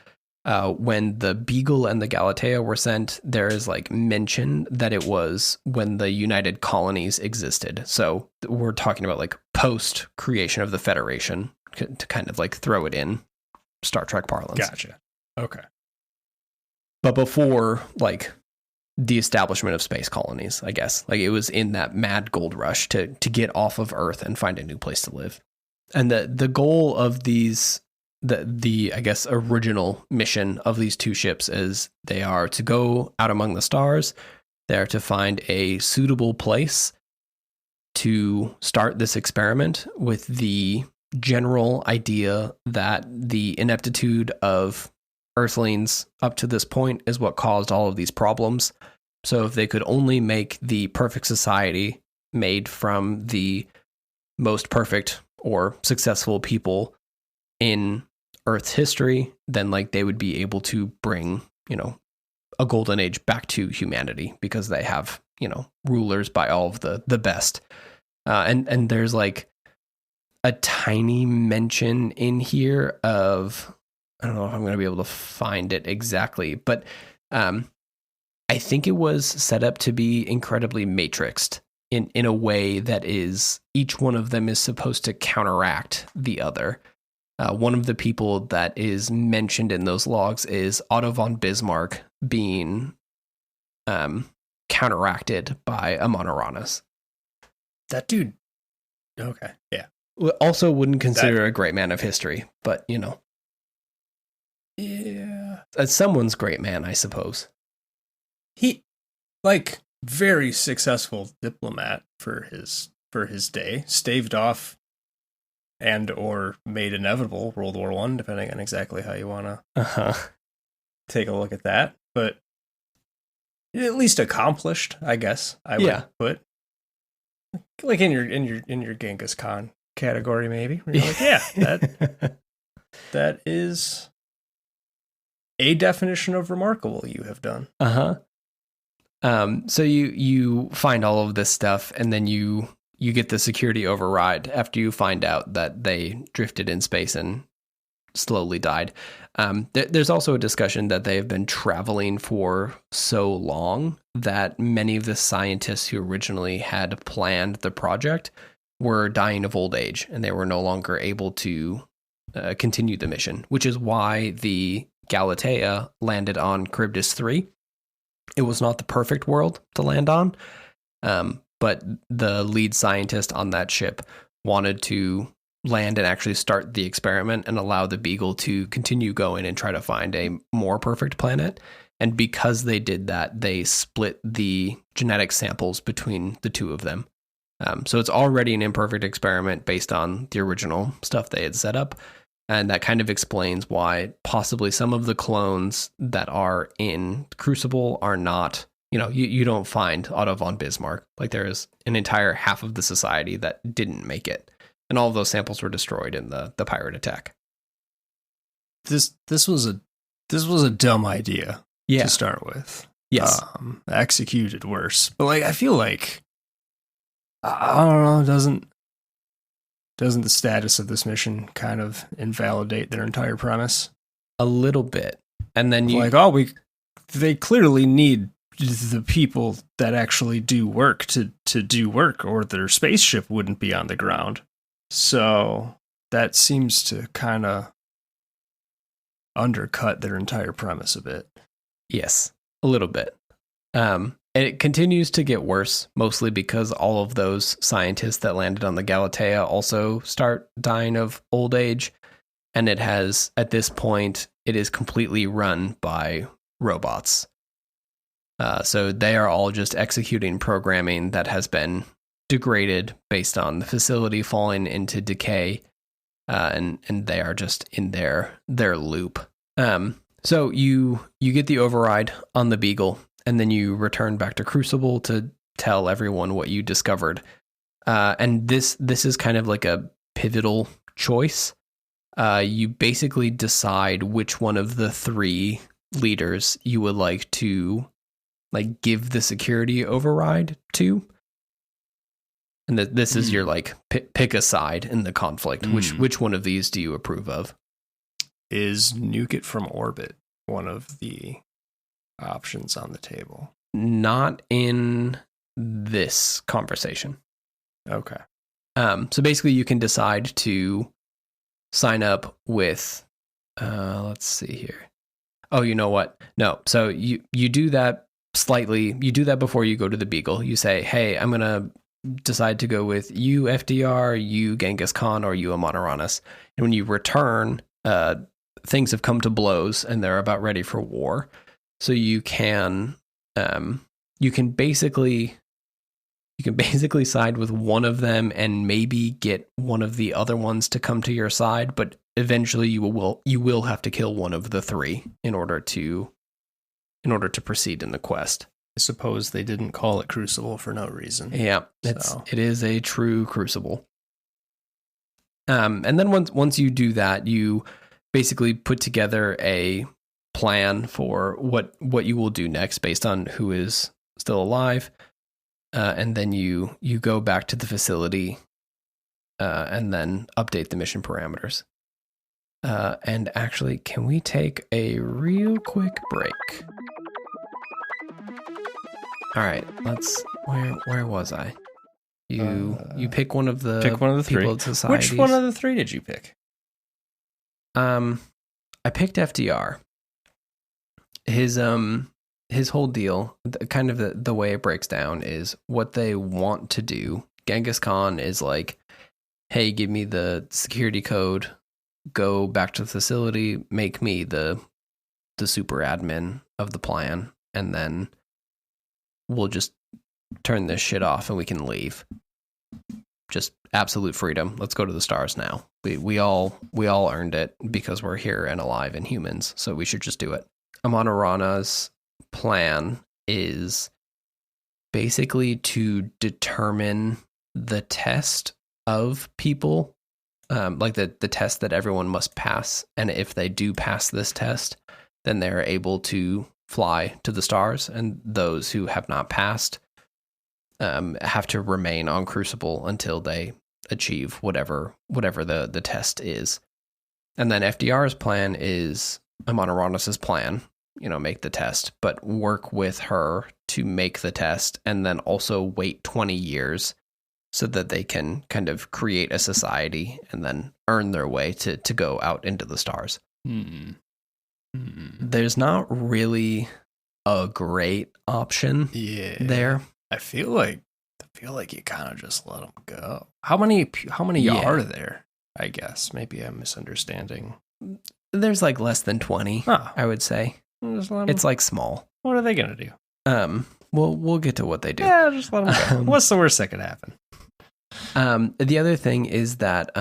When the Beagle and the Galatea were sent, there is like mention that it was when the United Colonies existed. So we're talking about like post creation of the Federation to kind of like throw it in Star Trek parlance. Gotcha. Okay. But before like the establishment of space colonies, I guess. Like it was in that mad gold rush to get off of Earth and find a new place to live. And the goal of these, the I guess original mission of these two ships is they are to go out among the stars. They're to find a suitable place to start this experiment with the general idea that the ineptitude of Earthlings up to this point is what caused all of these problems. So if they could only make the perfect society made from the most perfect or successful people in Earth's history, then like they would be able to bring, a golden age back to humanity because they have, rulers by all of the best. And there's like a tiny mention in here of, I don't know if I'm going to be able to find it exactly, but I think it was set up to be incredibly matrixed in a way that is each one of them is supposed to counteract the other. One of the people that is mentioned in those logs is Otto von Bismarck being counteracted by Amaniranas. That dude. Okay. Yeah. Also wouldn't consider a great man of history, but Yeah. Someone's great man, I suppose. He, like, very successful diplomat for his day, staved off and or made inevitable World War I, depending on exactly how you want to take a look at that. But at least accomplished, I guess. I would put like in your Genghis Khan category, maybe. Where you're like, that is a definition of remarkable you have done. So you find all of this stuff, and then you get the security override after you find out that they drifted in space and slowly died. There's also a discussion that they have been traveling for so long that many of the scientists who originally had planned the project were dying of old age, and they were no longer able to continue the mission, which is why the Galatea landed on Charybdis 3. It was not the perfect world to land on, but the lead scientist on that ship wanted to land and actually start the experiment and allow the Beagle to continue going and try to find a more perfect planet. And because they did that, they split the genetic samples between the two of them. So it's already an imperfect experiment based on the original stuff they had set up. And that kind of explains why possibly some of the clones that are in Crucible are not, you don't find Otto von Bismarck. Like there is an entire half of the society that didn't make it. And all of those samples were destroyed in the pirate attack. This was a dumb idea to start with. Yes. Executed worse. But like I feel like I don't know, doesn't the status of this mission kind of invalidate their entire premise? A little bit. And then they clearly need the people that actually do work to do work, or their spaceship wouldn't be on the ground. So that seems to kind of undercut their entire premise a bit. Yes, a little bit. And it continues to get worse, mostly because all of those scientists that landed on the Galatea also start dying of old age. And it has, at this point, it is completely run by robots. So they are all just executing programming that has been degraded based on the facility falling into decay. And they are just in their loop. So you get the override on the Beagle, and then you return back to Crucible to tell everyone what you discovered. And this is kind of like a pivotal choice. You basically decide which one of the three leaders you would like to give the security override to. And this is your pick a side in the conflict. Which one of these do you approve of? Is nuke it from orbit one of the options on the table? Not in this conversation. Okay. So basically you can decide to sign up with, let's see here. Oh, you know what? No. So you do that you do that before you go to the Beagle. You say, hey, I'm going to decide to go with you FDR, you Genghis Khan, or you Amaniranas. And when you return, things have come to blows and they're about ready for war. So you can basically side with one of them and maybe get one of the other ones to come to your side, but eventually you will have to kill one of the three in order to proceed in the quest. I suppose they didn't call it Crucible for no reason. Yeah, it is a true Crucible. And then once you do that, you basically put together a plan for what you will do next based on who is still alive. And then you go back to the facility and then update the mission parameters. And actually, can we take a real quick break? All right, where was I? You pick one of the three. Which one of the three did you pick? I picked FDR. His whole deal, kind of the way it breaks down, is what they want to do. Genghis Khan is like, hey, give me the security code, go back to the facility, make me the super admin of the plan, and then we'll just turn this shit off and we can leave. Just absolute freedom. Let's go to the stars now. We all earned it because we're here and alive and humans, so we should just do it. Amaniranas' plan is basically to determine the test of people, like the test that everyone must pass, and if they do pass this test, then they're able to fly to the stars, and those who have not passed have to remain on Crucible until they achieve whatever the test is. And then FDR's plan is Amaniranas' plan, make the test, but work with her to make the test and then also wait 20 years so that they can kind of create a society and then earn their way to go out into the stars. There's not really a great option there. I feel like you kind of just let them go. How many are there? I guess maybe I'm misunderstanding. There's less than 20, I would say. It's small. What are they gonna do? We'll get to what they do. Yeah, just let them go. What's the worst that could happen? The other thing is that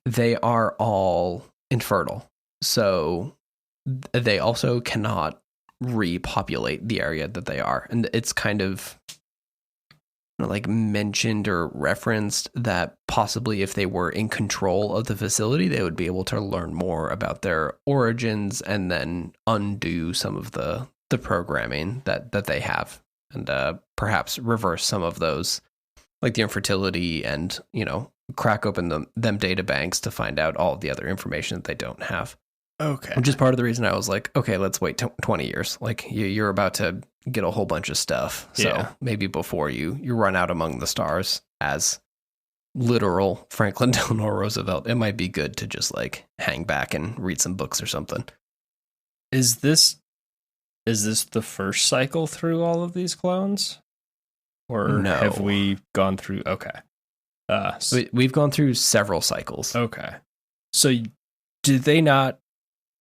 they are all infertile, so they also cannot repopulate the area that they are, and it's kind of mentioned or referenced that possibly if they were in control of the facility, they would be able to learn more about their origins and then undo some of the programming that they have, and perhaps reverse some of those, like the infertility, and crack open them data banks to find out all of the other information that they don't have. Okay. Which is part of the reason I was like, okay, let's wait 20 years. You're about to get a whole bunch of stuff. So maybe before you run out among the stars as literal Franklin Delano Roosevelt, it might be good to just like hang back and read some books or something. Is this the first cycle through all of these clones? Or No. have we gone through? Okay. We've gone through several cycles. Okay. So did they not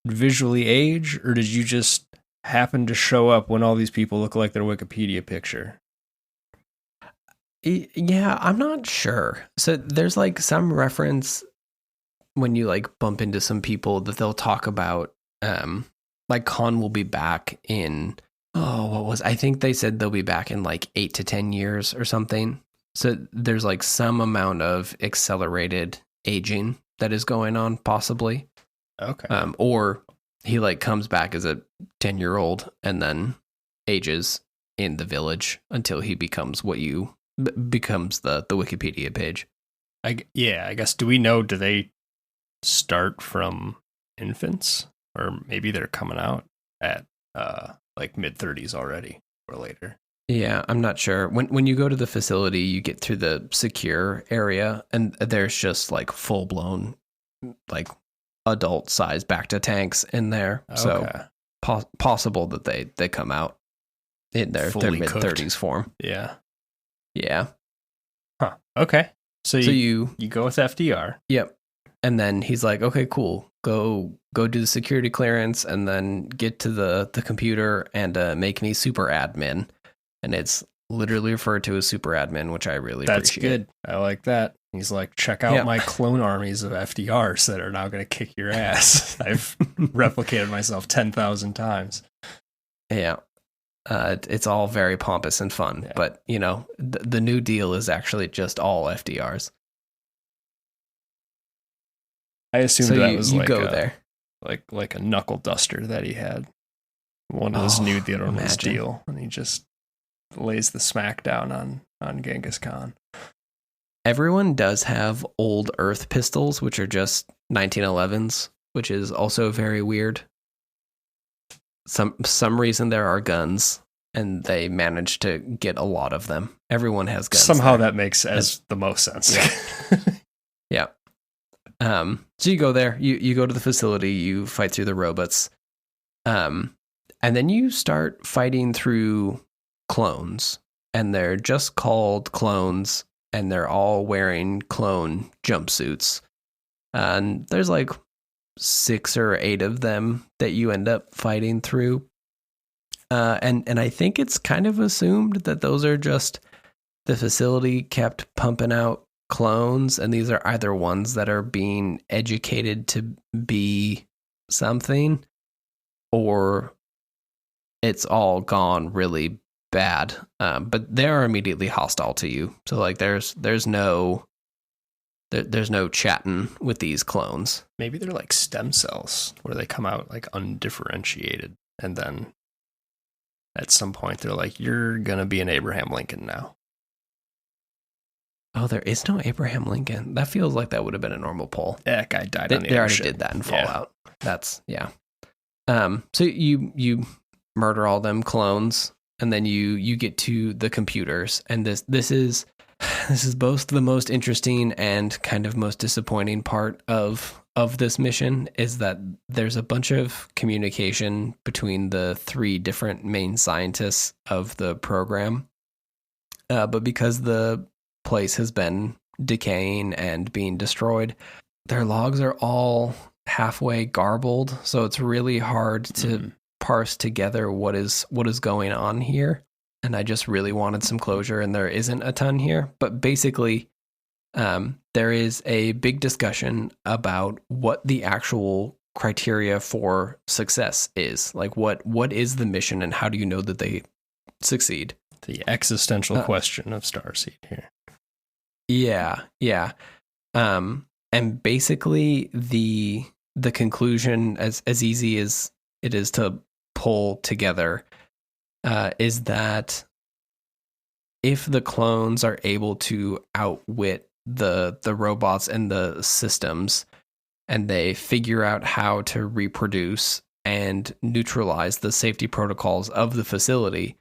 visually age, or did you just happen to show up when all these people look like their Wikipedia picture? Yeah, I'm not sure. So there's like some reference when you like bump into some people that they'll talk about, like Khan will be back in, I think they said they'll be back in like 8 to 10 years or something. So there's like some amount of accelerated aging that is going on possibly. Okay. Or he like comes back as a 10-year-old and then ages in the village until he becomes becomes the Wikipedia page. I guess, do they start from infants, or maybe they're coming out at like mid-30s already or later? Yeah, I'm not sure. When you go to the facility, you get through the secure area, and there's just like full blown, like adult size bacta tanks in there. Okay. So possible that they come out in their mid-30s form. Yeah. Yeah. Huh. Okay. So you go with FDR. Yep. And then he's like, okay, cool. Go do the security clearance, and then get to the computer and make me super admin. And it's literally referred to as super admin, which I really appreciate. That's good. I like that. He's like, check out my clone armies of FDRs that are now going to kick your ass. I've replicated myself 10,000 times. Yeah. It's all very pompous and fun, but you know, the New Deal is actually just all FDRs. I assumed that was like there. like a knuckle duster that he had. One of those New Deal, and he just lays the smack down on Genghis Khan. Everyone does have old Earth pistols, which are just 1911s, which is also very weird. Some reason there are guns, and they managed to get a lot of them. Everyone has guns. Somehow that makes the most sense. Yeah. So you go there, you go to the facility, you fight through the robots, and then you start fighting through clones, and they're just called clones, and they're all wearing clone jumpsuits. And there's like 6 or 8 of them that you end up fighting through. And I think it's kind of assumed that those are just the facility kept pumping out clones, and these are either ones that are being educated to be something, or it's all gone really bad. But they are immediately hostile to you. So like there's no chatting with these clones. Maybe they're like stem cells where they come out like undifferentiated, and then at some point they're like, you're gonna be an Abraham Lincoln now. Oh, there is no Abraham Lincoln. That feels like that would have been a normal poll. That guy died on the They already did that in Fallout. That's so you murder all them clones, and then you get to the computers, and this is both the most interesting and kind of most disappointing part of this mission, is that there's a bunch of communication between the 3 different main scientists of the program. But because the place has been decaying and being destroyed, their logs are all halfway garbled, so it's really hard to parse together what is going on here. And I just really wanted some closure, and there isn't a ton here. But basically, there is a big discussion about what the actual criteria for success is. Like, what is the mission, and how do you know that they succeed? The existential question of Starseed here. Yeah. And basically the conclusion, as easy as it is to pull together, is that if the clones are able to outwit the robots and the systems, and they figure out how to reproduce and neutralize the safety protocols of the facility,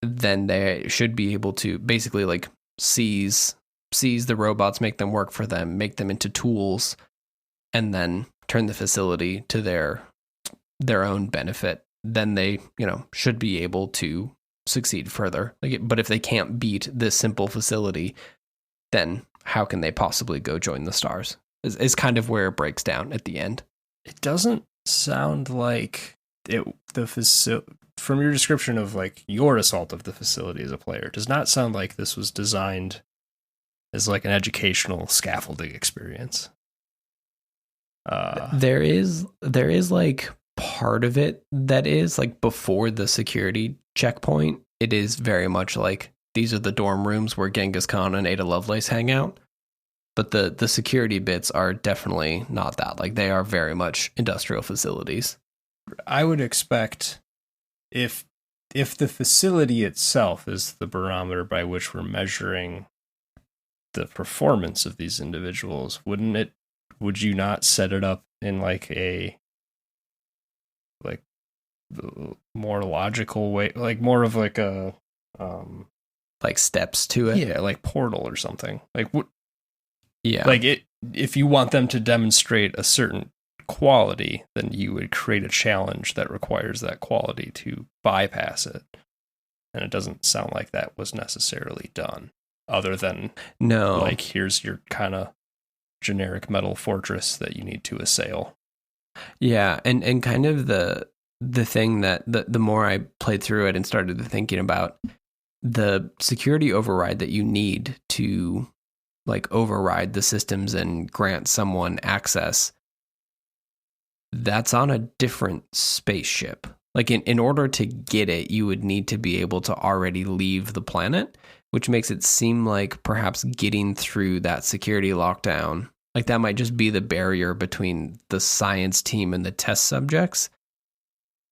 then they should be able to basically like seize the robots, make them work for them, make them into tools, and then turn the facility to their own benefit. Then they, should be able to succeed further. But if they can't beat this simple facility, then how can they possibly go join the stars? Is kind of where it breaks down at the end. It doesn't sound like from your description of like your assault of the facility as a player, it does not sound like this was designed as like an educational scaffolding experience. There is like part of it that is like before the security checkpoint. It is very much like these are the dorm rooms where Genghis Khan and Ada Lovelace hang out. But the security bits are definitely not that. Like, they are very much industrial facilities. I would expect if the facility itself is the barometer by which we're measuring the performance of these individuals, would you not set it up in like a more logical way, like more of like a like steps to it? Yeah, like Portal or something. Like what? Yeah. Like if you want them to demonstrate a certain quality, then you would create a challenge that requires that quality to bypass it. And it doesn't sound like that was necessarily done, other than like, here's your kind of generic metal fortress that you need to assail. Yeah, and kind of the thing that the more I played through it and started thinking about the security override that you need to like override the systems and grant someone access, that's on a different spaceship. Like in order to get it, you would need to be able to already leave the planet, which makes it seem like perhaps getting through that security lockdown, like that might just be the barrier between the science team and the test subjects.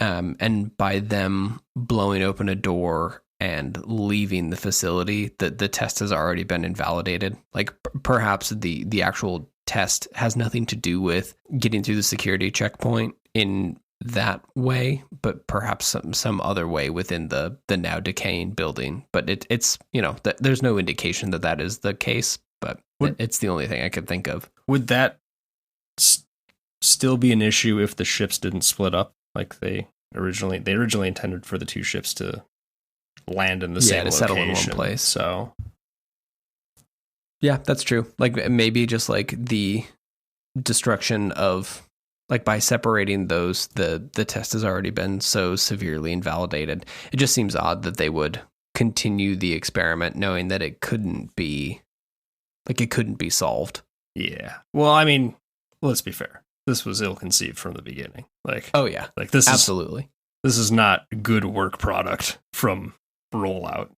And by them blowing open a door and leaving the facility, the test has already been invalidated. Like perhaps the actual test has nothing to do with getting through the security checkpoint in that way, but perhaps some other way within the now decaying building. But it's there's no indication that is the case, but it's the only thing I could think of. Would that still be an issue if the ships didn't split up like they originally intended for the two ships to land in the same location, settle in one place? So yeah, that's true. Like maybe just like the destruction of, like, by separating those, the test has already been so severely invalidated. It just seems odd that they would continue the experiment knowing that it couldn't be solved. Yeah. Well, I mean, let's be fair. This was ill-conceived from the beginning. Like, oh yeah, like this absolutely. This is not good work product from rollout.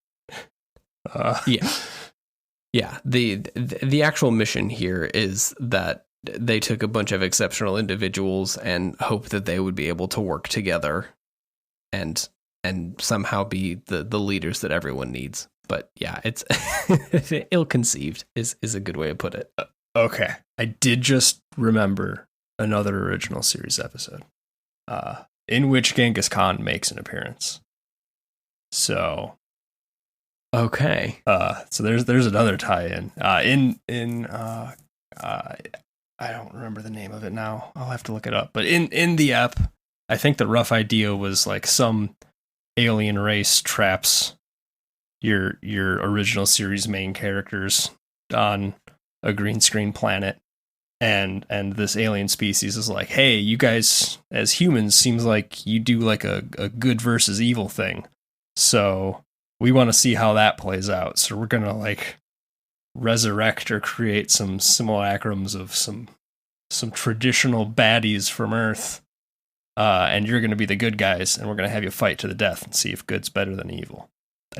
Yeah. The actual mission here is that they took a bunch of exceptional individuals and hoped that they would be able to work together and somehow be the leaders that everyone needs. But yeah, it's ill-conceived is a good way to put it. Okay. I did just remember another original series episode in which Genghis Khan makes an appearance. So okay. So there's another tie-in. I don't remember the name of it now. I'll have to look it up. But in the ep, I think the rough idea was like some alien race traps your original series main characters on a green screen planet, and this alien species is like, hey, you guys as humans seems like you do like a good versus evil thing, so we want to see how that plays out. So we're gonna like resurrect or create some simulacrums of some traditional baddies from Earth, and you're gonna be the good guys, and we're gonna have you fight to the death and see if good's better than evil.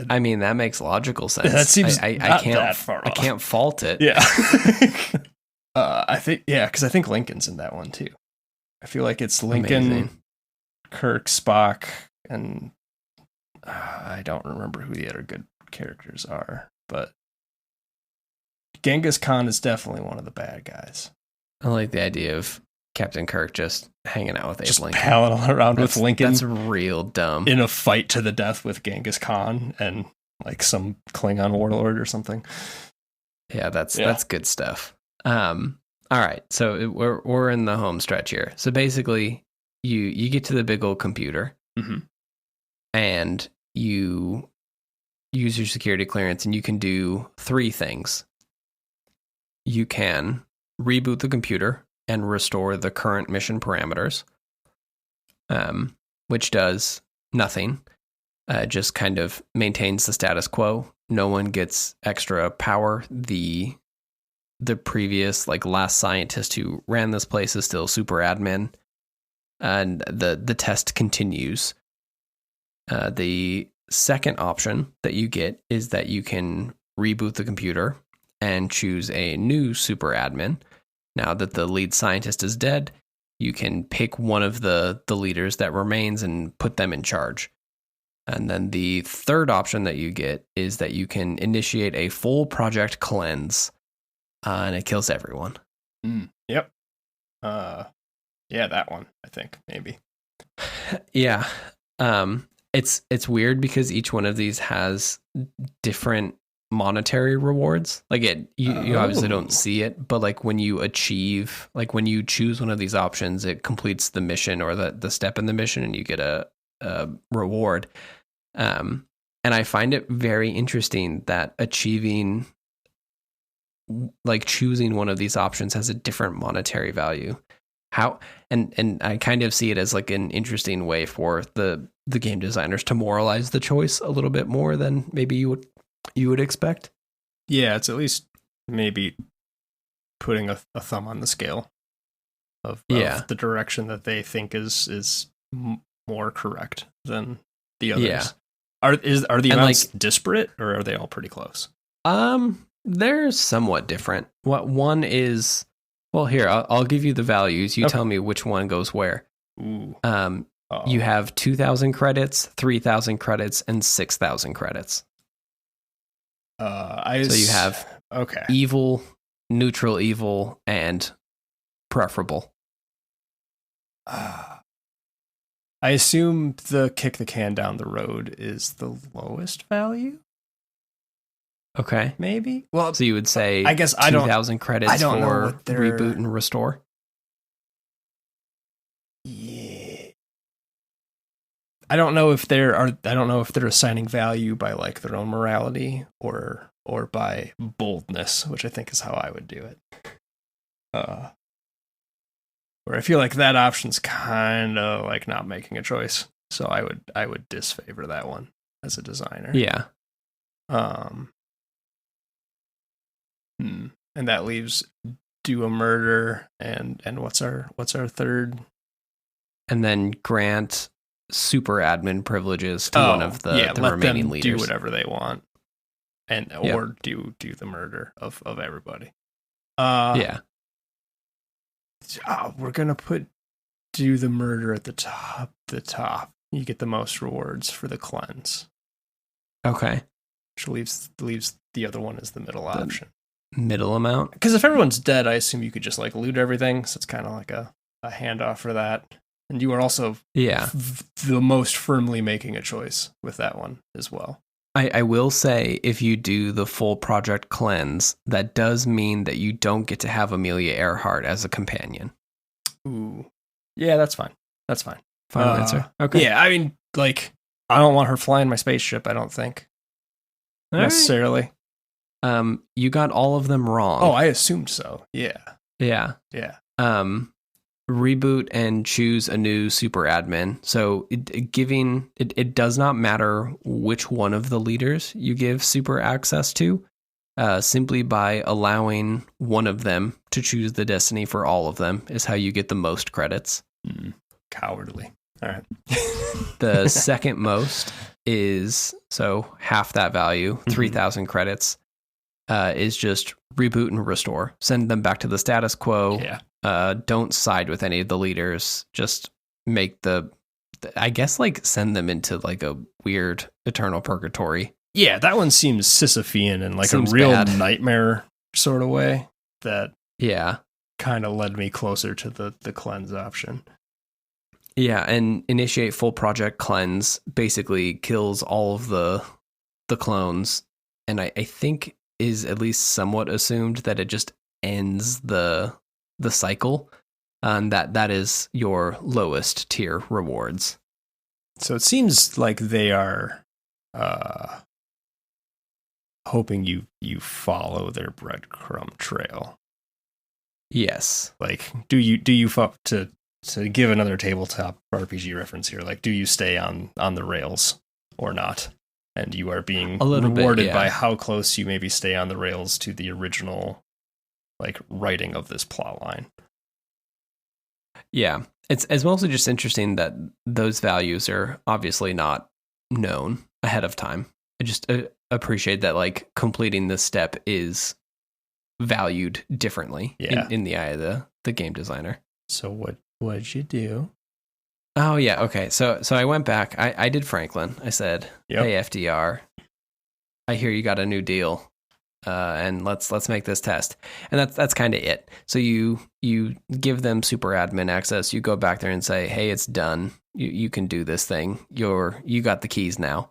I mean, that makes logical sense. That seems I can't that far off. I can't fault it. Yeah. I think, because I think Lincoln's in that one too. I feel like it's Lincoln, Amazing. Kirk, Spock, and I don't remember who the other good characters are, but Genghis Khan is definitely one of the bad guys. I like the idea of Captain Kirk just hanging out with Abe just Lincoln. palling around with Lincoln. That's real dumb. In a fight to the death with Genghis Khan and like some Klingon warlord or something. Yeah, that's good stuff. All right, so we're in the home stretch here. So basically, you get to the big old computer, and you use your security clearance, and you can do 3 things. You can reboot the computer and restore the current mission parameters, which does nothing. Just kind of maintains the status quo. No one gets extra power. The previous, like, last scientist who ran this place is still super admin, and the test continues. The second option that you get is that you can reboot the computer and choose a new super admin. Now that the lead scientist is dead, you can pick one of the leaders that remains and put them in charge. And then the third option that you get is that you can initiate a full project cleanse, and it kills everyone. Yep. Yeah, that one, I think, maybe. Yeah. It's weird because each one of these has different monetary rewards. Like you obviously don't see it, but like when you achieve, like when you choose one of these options, it completes the mission or the step in the mission, and you get a reward. And I find it very interesting that achieving, like choosing one of these options has a different monetary value. How and I kind of see it as like an interesting way for the game designers to moralize the choice a little bit more than maybe you would expect. Yeah, it's at least maybe putting a thumb on the scale of the direction that they think is more correct than the others. Yeah. Are the amounts disparate, or are they all pretty close? They're somewhat different. What one is? Well, here I'll give you the values. You tell me which one goes where. Ooh. You have 2,000 credits, 3,000 credits, and 6,000 credits. So you have evil, neutral evil, and preferable. I assume the kick the can down the road is the lowest value. Okay, maybe. Well, so you would say, I guess 2,000 credits for reboot and restore. Yeah, I don't know if they're assigning value by like their own morality or by boldness, which I think is how I would do it. Where I feel like that option's kind of like not making a choice, so I would disfavor that one as a designer. Yeah. And that leaves do a murder and what's our third? And then grant super admin privileges to one of the remaining leaders. Do whatever they want, or do the murder of everybody. Yeah. We're gonna do the murder at the top. You get the most rewards for the cleanse. Okay. Which leaves the other one as the middle option. Middle amount? Because if everyone's dead, I assume you could just like loot everything. So it's kind of like a handoff for that. And you are also the most firmly making a choice with that one as well. I will say, if you do the full project cleanse, that does mean that you don't get to have Amelia Earhart as a companion. Ooh. Yeah, that's fine. Final answer. Okay. Yeah, I mean, like, I don't want her flying my spaceship, I don't think. All necessarily. Right. You got all of them wrong. Oh, I assumed so. Yeah. Yeah. Reboot and choose a new super admin. So it does not matter which one of the leaders you give super access to, simply by allowing one of them to choose the destiny for all of them is how you get the most credits. Cowardly. All right. The second most is, so half that value, 3,000 credits, is just reboot and restore. Send them back to the status quo. Yeah. Don't side with any of the leaders. Just make I guess, like, send them into like a weird eternal purgatory. Yeah, that one seems Sisyphean in like a real nightmare sort of way. That kind of led me closer to the cleanse option. Yeah, and initiate full project cleanse basically kills all of the clones, and I think is at least somewhat assumed that it just ends the cycle, and that is your lowest tier rewards. So it seems like they are hoping you follow their breadcrumb trail. Yes. Like, do you to give another tabletop RPG reference here? Like, do you stay on the rails or not? And you are being rewarded by how close you maybe stay on the rails to the original, like, writing of this plot line. Yeah, it's mostly just interesting that those values are obviously not known ahead of time. I just appreciate that, like, completing this step is valued differently in the eye of the game designer. So what'd you do? Oh yeah, okay. So I went back. I did Franklin. I said, "Hey FDR, I hear you got a new deal, and let's make this test." And that's kind of it. So you give them super admin access. You go back there and say, "Hey, it's done. You can do this thing. You got the keys now."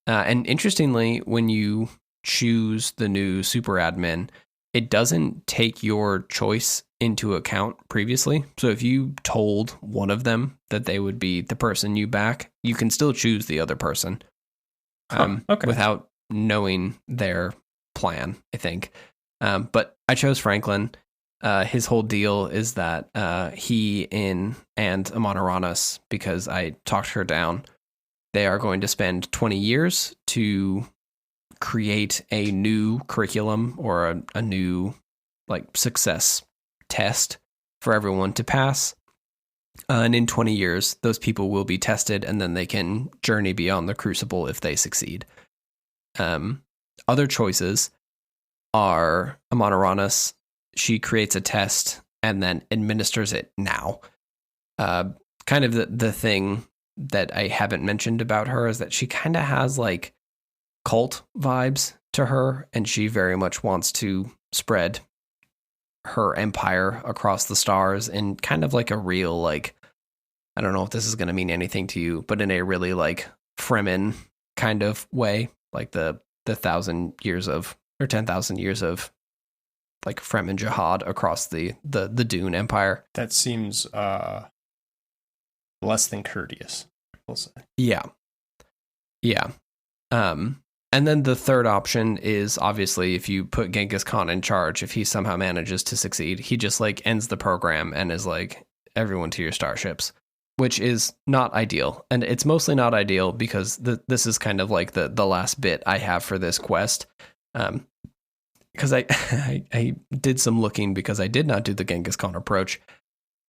And interestingly, when you choose the new super admin, it doesn't take your choice into account previously. So if you told one of them that they would be the person you back, you can still choose the other person without knowing their plan, I think. But I chose Franklin. His whole deal is that he and Amaniranas, because I talked her down, they are going to spend 20 years to create a new curriculum or a new, like, success test for everyone to pass. And in 20 years, those people will be tested, and then they can journey beyond the crucible if they succeed. Other choices are Amaniranas. She creates a test and then administers it now. Kind of the thing that I haven't mentioned about her is that she kind of has, like, cult vibes to her, and she very much wants to spread her empire across the stars in kind of like a real, like, I don't know if this is going to mean anything to you, but in a really, like, Fremen kind of way, like the 1,000 years of, or 10,000 years of, like, Fremen jihad across the Dune Empire. That seems less than courteous, we'll say. Yeah. And then the third option is, obviously, if you put Genghis Khan in charge, if he somehow manages to succeed, he just, like, ends the program and is like, everyone to your starships, which is not ideal. And it's mostly not ideal because this is kind of like the last bit I have for this quest. Because I did some looking because I did not do the Genghis Khan approach.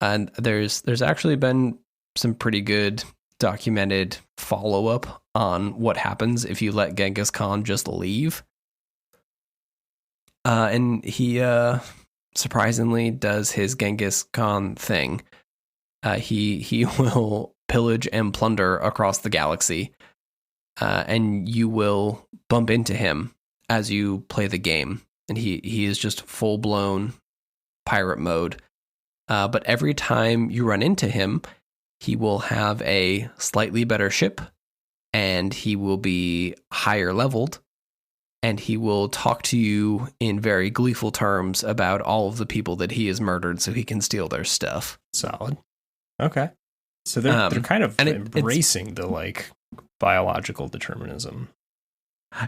And there's actually been some pretty good documented follow-up on what happens if you let Genghis Khan just leave. And he surprisingly does his Genghis Khan thing. He will pillage and plunder across the galaxy, and you will bump into him as you play the game. And he is just full-blown pirate mode. But every time you run into him, he will have a slightly better ship, and he will be higher leveled, and he will talk to you in very gleeful terms about all of the people that he has murdered so he can steal their stuff. Solid. Okay. So they're kind of embracing the, like, biological determinism.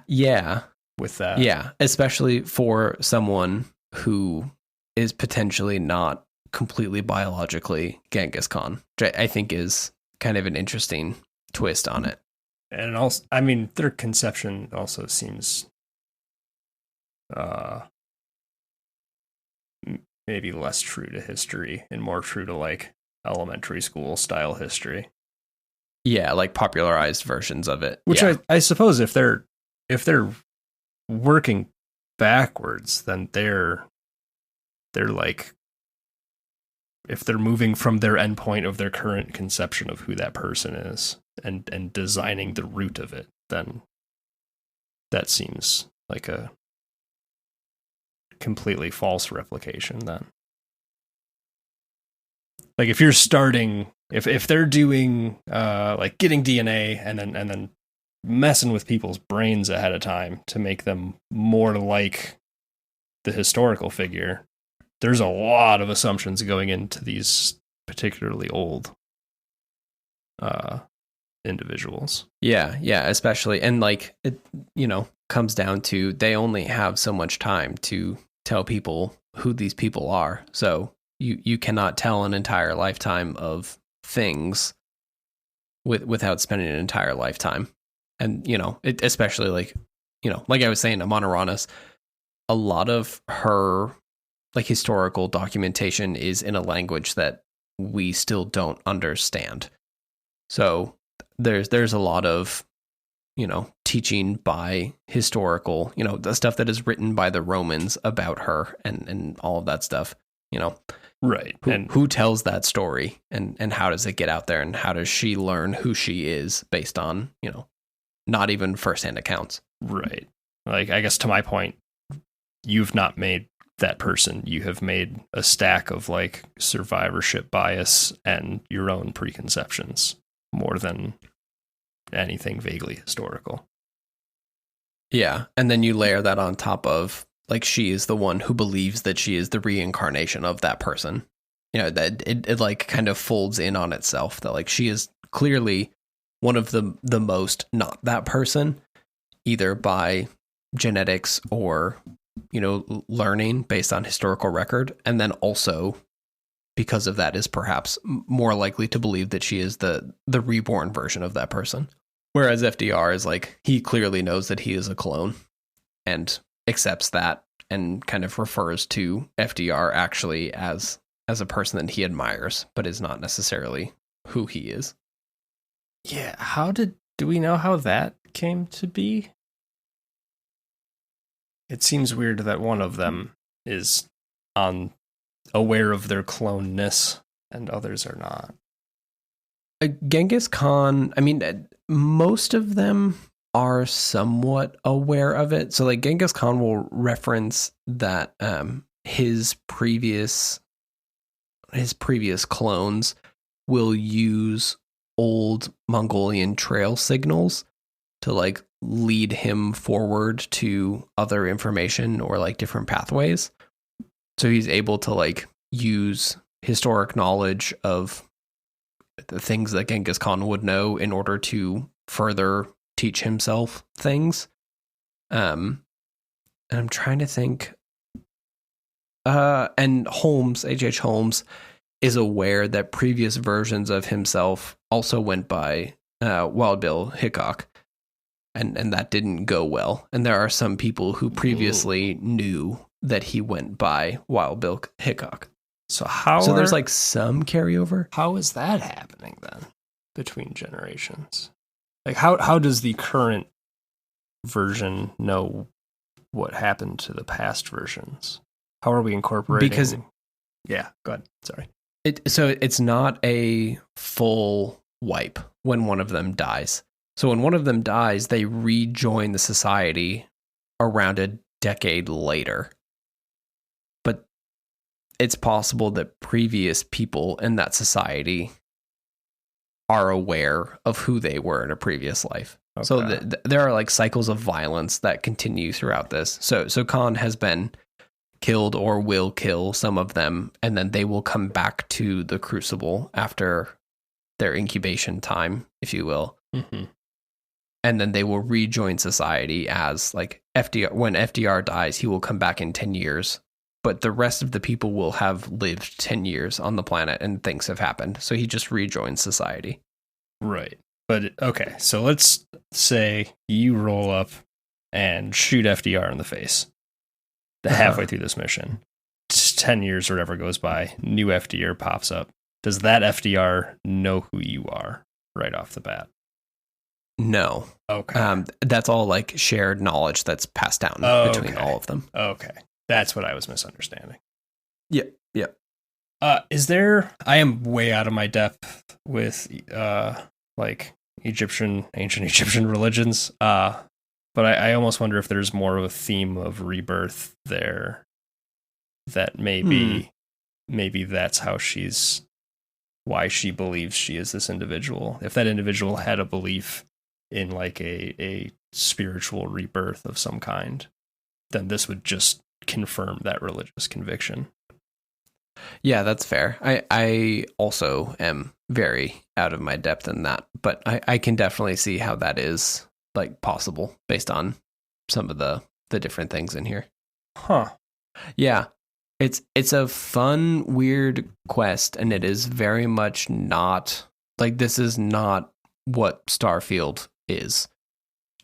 Yeah. With that. Yeah, especially for someone who is potentially not completely biologically Genghis Khan, which I think is kind of an interesting twist on it. And also, I mean, their conception also seems maybe less true to history and more true to, like, elementary school style history. Yeah, like popularized versions of it. Which I suppose if they're working backwards, then they're like, if they're moving from their endpoint of their current conception of who that person is and designing the root of it, then that seems like a completely false replication then. Like if you're starting, if they're doing like getting DNA and then messing with people's brains ahead of time to make them more like the historical figure, there's a lot of assumptions going into these particularly old individuals. Yeah, especially, and like it, comes down to they only have so much time to tell people who these people are. So you cannot tell an entire lifetime of things without spending an entire lifetime. And especially like I was saying, Amaniranas, a lot of her like historical documentation is in a language that we still don't understand. So there's a lot of teaching by historical, the stuff that is written by the Romans about her and all of that stuff, right. Who tells that story and how does it get out there, and how does she learn who she is based on, not even firsthand accounts. Right. Like, I guess to my point, you've not made that person. You have made a stack of like survivorship bias and your own preconceptions more than anything vaguely historical. Yeah. And then you layer that on top of like, she is the one who believes that she is the reincarnation of that person. That it like kind of folds in on itself, that like she is clearly one of the most not that person, either by genetics or learning based on historical record, and then also because of that is perhaps more likely to believe that she is the reborn version of that person. Whereas FDR is like, he clearly knows that he is a clone and accepts that and kind of refers to FDR actually as a person that he admires, but is not necessarily who he is. Yeah, do we know how that came to be? It seems weird that one of them is aware of their cloneness and others are not. Genghis Khan, I mean, most of them are somewhat aware of it. So like Genghis Khan will reference that his previous clones will use old Mongolian trail signals to like lead him forward to other information or like different pathways. So he's able to like use historic knowledge of the things that Genghis Khan would know in order to further teach himself things. And I'm trying to think. And Holmes, H.H. Holmes, is aware that previous versions of himself also went by Wild Bill Hickok, and that didn't go well. And there are some people who previously knew that he went by Wild Bill Hickok. So there's like some carryover. How is that happening then between generations? Like how does the current version know what happened to the past versions? How are we incorporating? Because yeah, go ahead. Sorry. So it's not a full wipe when one of them dies. So when one of them dies, they rejoin the society around a decade later. But it's possible that previous people in that society are aware of who they were in a previous life. Okay. So there are like cycles of violence that continue throughout this. So Khan has been killed or will kill some of them, and then they will come back to the Crucible after their incubation time, if you will. Mm-hmm. And then they will rejoin society as like FDR. When FDR dies, he will come back in 10 years, but the rest of the people will have lived 10 years on the planet and things have happened. So he just rejoins society. Right. But okay, so let's say you roll up and shoot FDR in the face halfway through this mission. 10 years or whatever goes by, new FDR pops up. Does that FDR know who you are right off the bat? No. Okay. That's all like shared knowledge that's passed down between all of them. Okay. That's what I was misunderstanding. Yeah. Is there, I am way out of my depth with like ancient Egyptian religions. But I almost wonder if there's more of a theme of rebirth there, that maybe that's how she's why she believes she is this individual. If that individual had a belief in like a spiritual rebirth of some kind, then this would just confirm that religious conviction. Yeah, that's fair. I also am very out of my depth in that, but I can definitely see how that is like possible based on some of the different things in here. Huh. Yeah. It's a fun, weird quest, and it is very much not like this is not what Starfield is.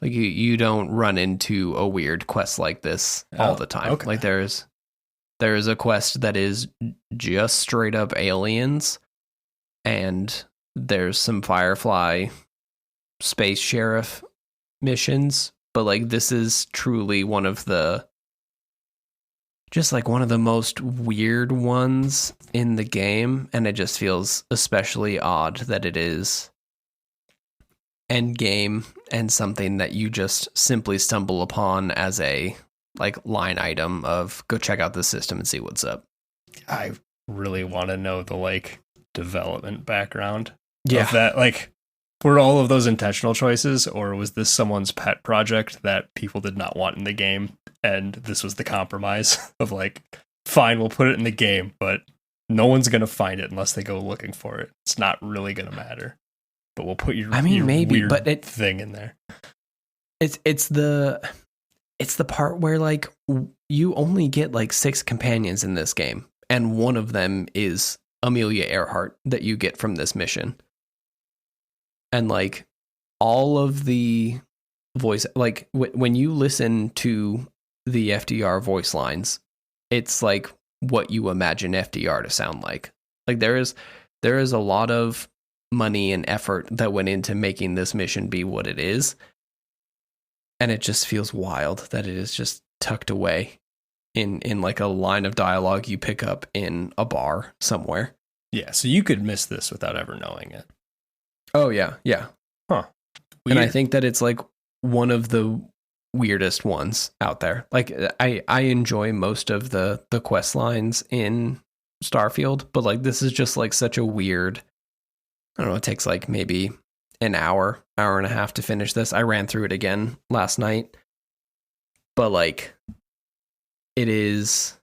Like you don't run into a weird quest like this all the time. Okay. Like there is a quest that is just straight up aliens, and there's some Firefly space sheriff missions, but like this is truly one of the most weird ones in the game, and it just feels especially odd that it is endgame and something that you just simply stumble upon as a like line item of go check out this system and see what's up. I really want to know the like development background Yeah. of that. Like, were all of those intentional choices, or was this someone's pet project that people did not want in the game, and this was the compromise of like, fine, we'll put it in the game, but no one's gonna find it unless they go looking for it. It's not really gonna matter, but we'll put your maybe, weird but thing in there. It's the part where like you only get like 6 companions in this game, and one of them is Amelia Earhart that you get from this mission. And like all of the voice, like when you listen to the FDR voice lines, it's like what you imagine FDR to sound like. Like there is a lot of money and effort that went into making this mission be what it is. And it just feels wild that it is just tucked away in like a line of dialogue you pick up in a bar somewhere. Yeah, so you could miss this without ever knowing it. Oh, yeah. Huh. Weird. And I think that it's like one of the weirdest ones out there. Like I enjoy most of the quest lines in Starfield, but like this is just like such a weird, I don't know, it takes like maybe an hour and a half to finish this. I ran through it again last night, but like it's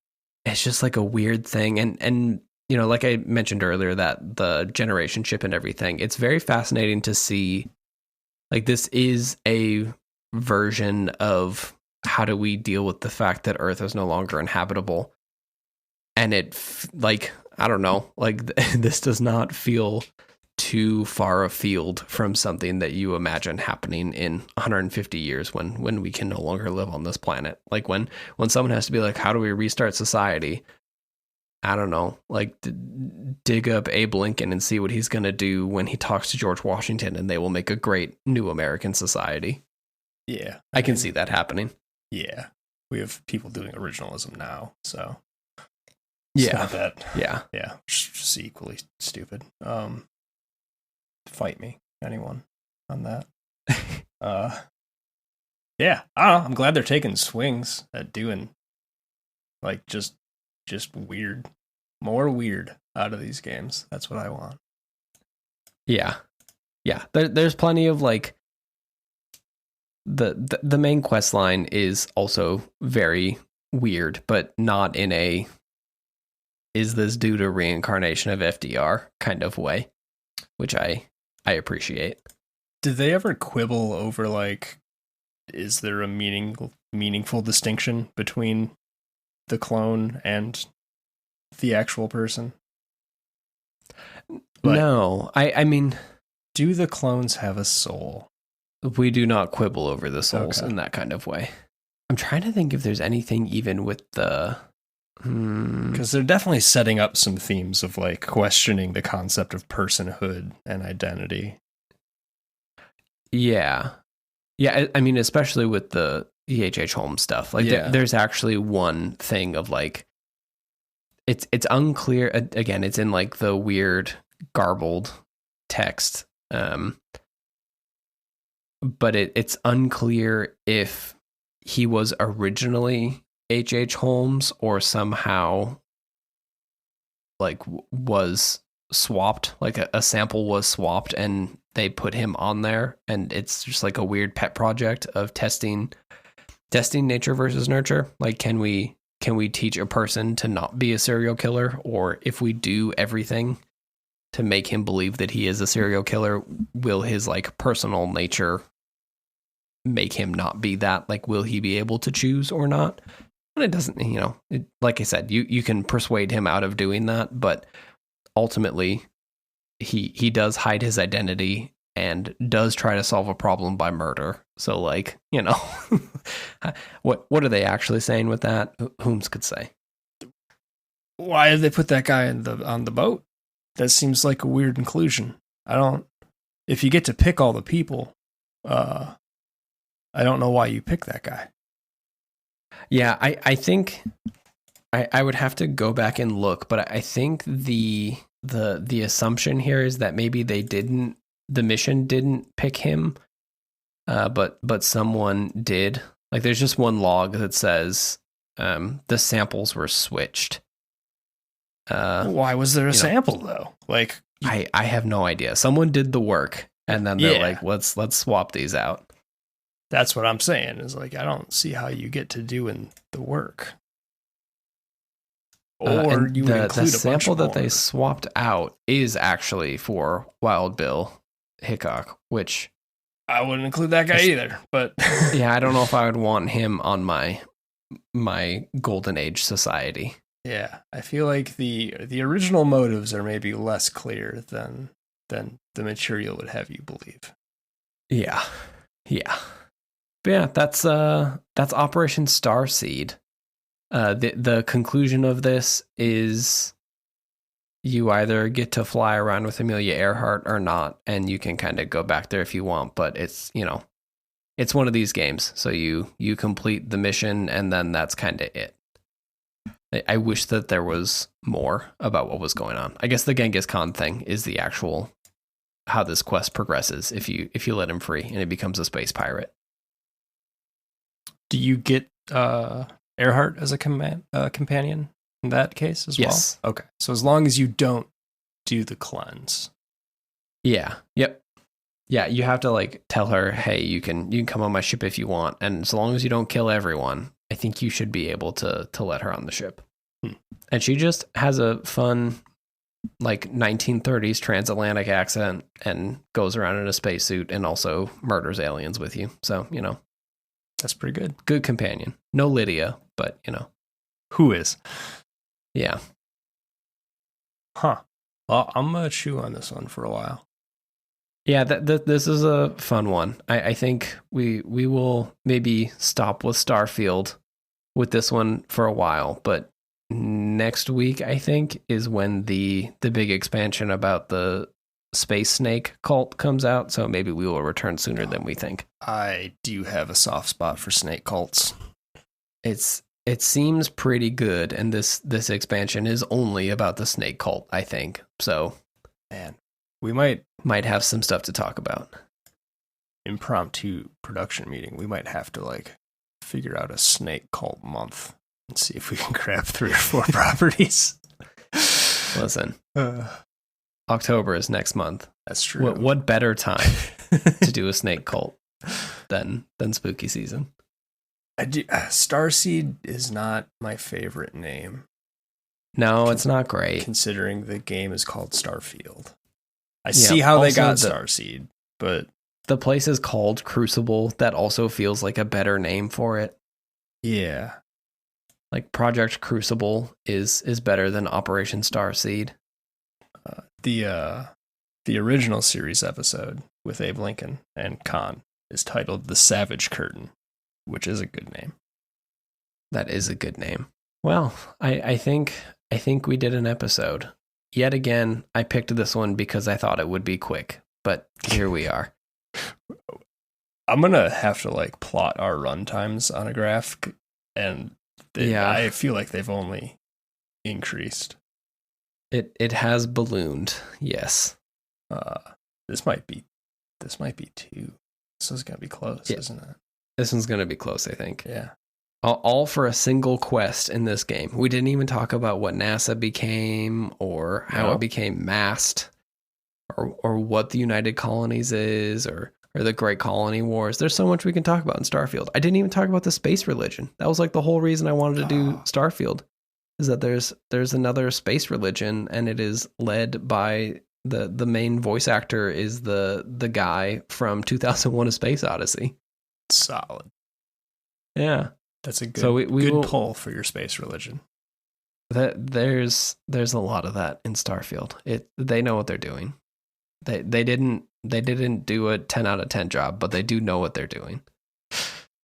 just like a weird thing. And you know, like I mentioned earlier, that the generation chip and everything, it's very fascinating to see, like, this is a version of how do we deal with the fact that Earth is no longer inhabitable. And like, I don't know, like, this does not feel too far afield from something that you imagine happening in 150 years when we can no longer live on this planet. Like, when someone has to be like, how do we restart society? I don't know, like dig up Abe Lincoln and see what he's going to do when he talks to George Washington, and they will make a great new American society. Yeah. I can see that happening. Yeah. We have people doing originalism now, so. Yeah. Not that. Yeah. Yeah. Just equally stupid. Fight me, anyone, on that. Yeah. I don't know. I'm glad they're taking swings at doing like just weird, more weird out of these games. That's what I want. Yeah. There's plenty of like the main quest line is also very weird, but not in a is this due to reincarnation of FDR kind of way, which I appreciate. Did they ever quibble over like, is there a meaningful distinction between the clone and the actual person? No, I mean, do the clones have a soul? We do not quibble over the souls Okay. in that kind of way. I'm trying to think if there's anything even with the... Because they're definitely setting up some themes of like questioning the concept of personhood and identity. Yeah. I mean, especially with the H.H. Holmes stuff. Like, there's actually one thing of like, it's unclear. Again, it's in like the weird garbled text, but it's unclear if he was originally H.H. Holmes or somehow like was swapped, like a sample was swapped and they put him on there, and it's just like a weird pet project of testing nature versus nurture. Like, can we teach a person to not be a serial killer, or if we do everything to make him believe that he is a serial killer, will his like personal nature make him not be that? Like, will he be able to choose or not? And it doesn't, like I said, you can persuade him out of doing that, but ultimately he does hide his identity and does try to solve a problem by murder. So, like, what are they actually saying with that? Whom's could say? Why did they put that guy on the boat? That seems like a weird inclusion. If you get to pick all the people, I don't know why you pick that guy. Yeah, I think I would have to go back and look, but I think the assumption here is that maybe the mission didn't pick him, but someone did. Like, there's just one log that says the samples were switched. Why was there a sample though? Like, I have no idea. Someone did the work, and then they're like, let's swap these out. That's what I'm saying. Is like, I don't see how you get to doing the work. Or you would include the sample that they swapped out is actually for Wild Bill Hickok, which I wouldn't include that guy either. But yeah, I don't know if I would want him on my Golden Age society. Yeah, I feel like the original motives are maybe less clear than the material would have you believe. Yeah. But yeah, that's Operation Starseed. The conclusion of this is you either get to fly around with Amelia Earhart or not, and you can kind of go back there if you want, but it's it's one of these games. So you complete the mission, and then that's kind of it. I wish that there was more about what was going on. I guess the Genghis Khan thing is the actual how this quest progresses if you let him free and it becomes a space pirate. Do you get Earhart as a companion in that case as yes. well? Okay. So as long as you don't do the cleanse. Yeah. Yep. Yeah, you have to like tell her, hey, you can come on my ship if you want, and as long as you don't kill everyone, I think you should be able to let her on the ship. And she just has a fun, like 1930s transatlantic accent and goes around in a spacesuit and also murders aliens with you. So, that's pretty good. Good companion. No Lydia, but, Who is? Yeah. Huh. Well, I'm going to chew on this one for a while. Yeah, this is a fun one. I think we will maybe stop with Starfield with this one for a while, but next week, I think, is when the big expansion about the space snake cult comes out, so maybe we will return sooner than we think. I do have a soft spot for snake cults. It seems pretty good, and this expansion is only about the snake cult, I think. So, man, we might have some stuff to talk about. Impromptu production meeting. We might have to figure out a snake cult month and see if we can grab 3 or 4 properties. Listen, October is next month. That's true. What better time to do a snake cult than spooky season? Starseed is not my favorite name. No, it's not great. Considering the game is called Starfield. I see how they got Starseed, but the place is called Crucible. That also feels like a better name for it. Yeah. Like Project Crucible is better than Operation Starseed. The original series episode with Abe Lincoln and Khan is titled The Savage Curtain, which is a good name. That is a good name. Well, I think we did an episode. Yet again, I picked this one because I thought it would be quick, but here we are. I'm going to have to plot our run times on a graph, and I feel like they've only increased. It has ballooned, yes. This might be 2. This is going to be close, isn't it? This one's going to be close, I think. Yeah. All for a single quest in this game. We didn't even talk about what NASA became or how it became masked or what the United Colonies is or the Great Colony Wars. There's so much we can talk about in Starfield. I didn't even talk about the space religion. That was like the whole reason I wanted to do Starfield, is that there's another space religion, and it is led by the main voice actor is the guy from 2001: A Space Odyssey. Solid. Yeah. That's a good, so we good pull for your space religion. There's a lot of that in Starfield. They know what they're doing. They didn't do a 10 out of 10 job, but they do know what they're doing.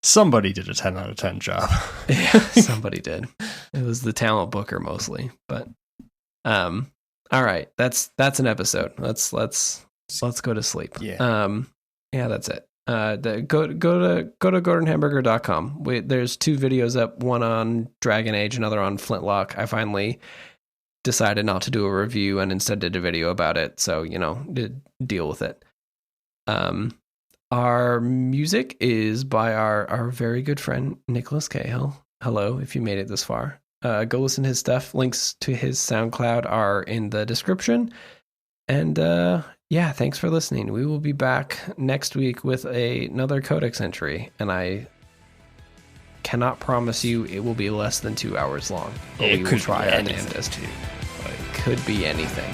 Somebody did a 10 out of 10 job. Yeah, somebody did. It was the talent booker mostly, but all right, that's an episode. Let's go to sleep. Yeah. Yeah, that's it. Go to gordonhamburger.com. There's 2 videos up, one on Dragon Age, another on Flintlock. I finally decided not to do a review and instead did a video about it, so deal with it. Our music is by our very good friend Nicholas Cahill. Hello, if you made it this far. Go listen to his stuff. Links to his SoundCloud are in the description. And yeah, thanks for listening. We will be back next week with another Codex entry, and I cannot promise you it will be less than 2 hours long. But we will try our damnedest. It could be anything.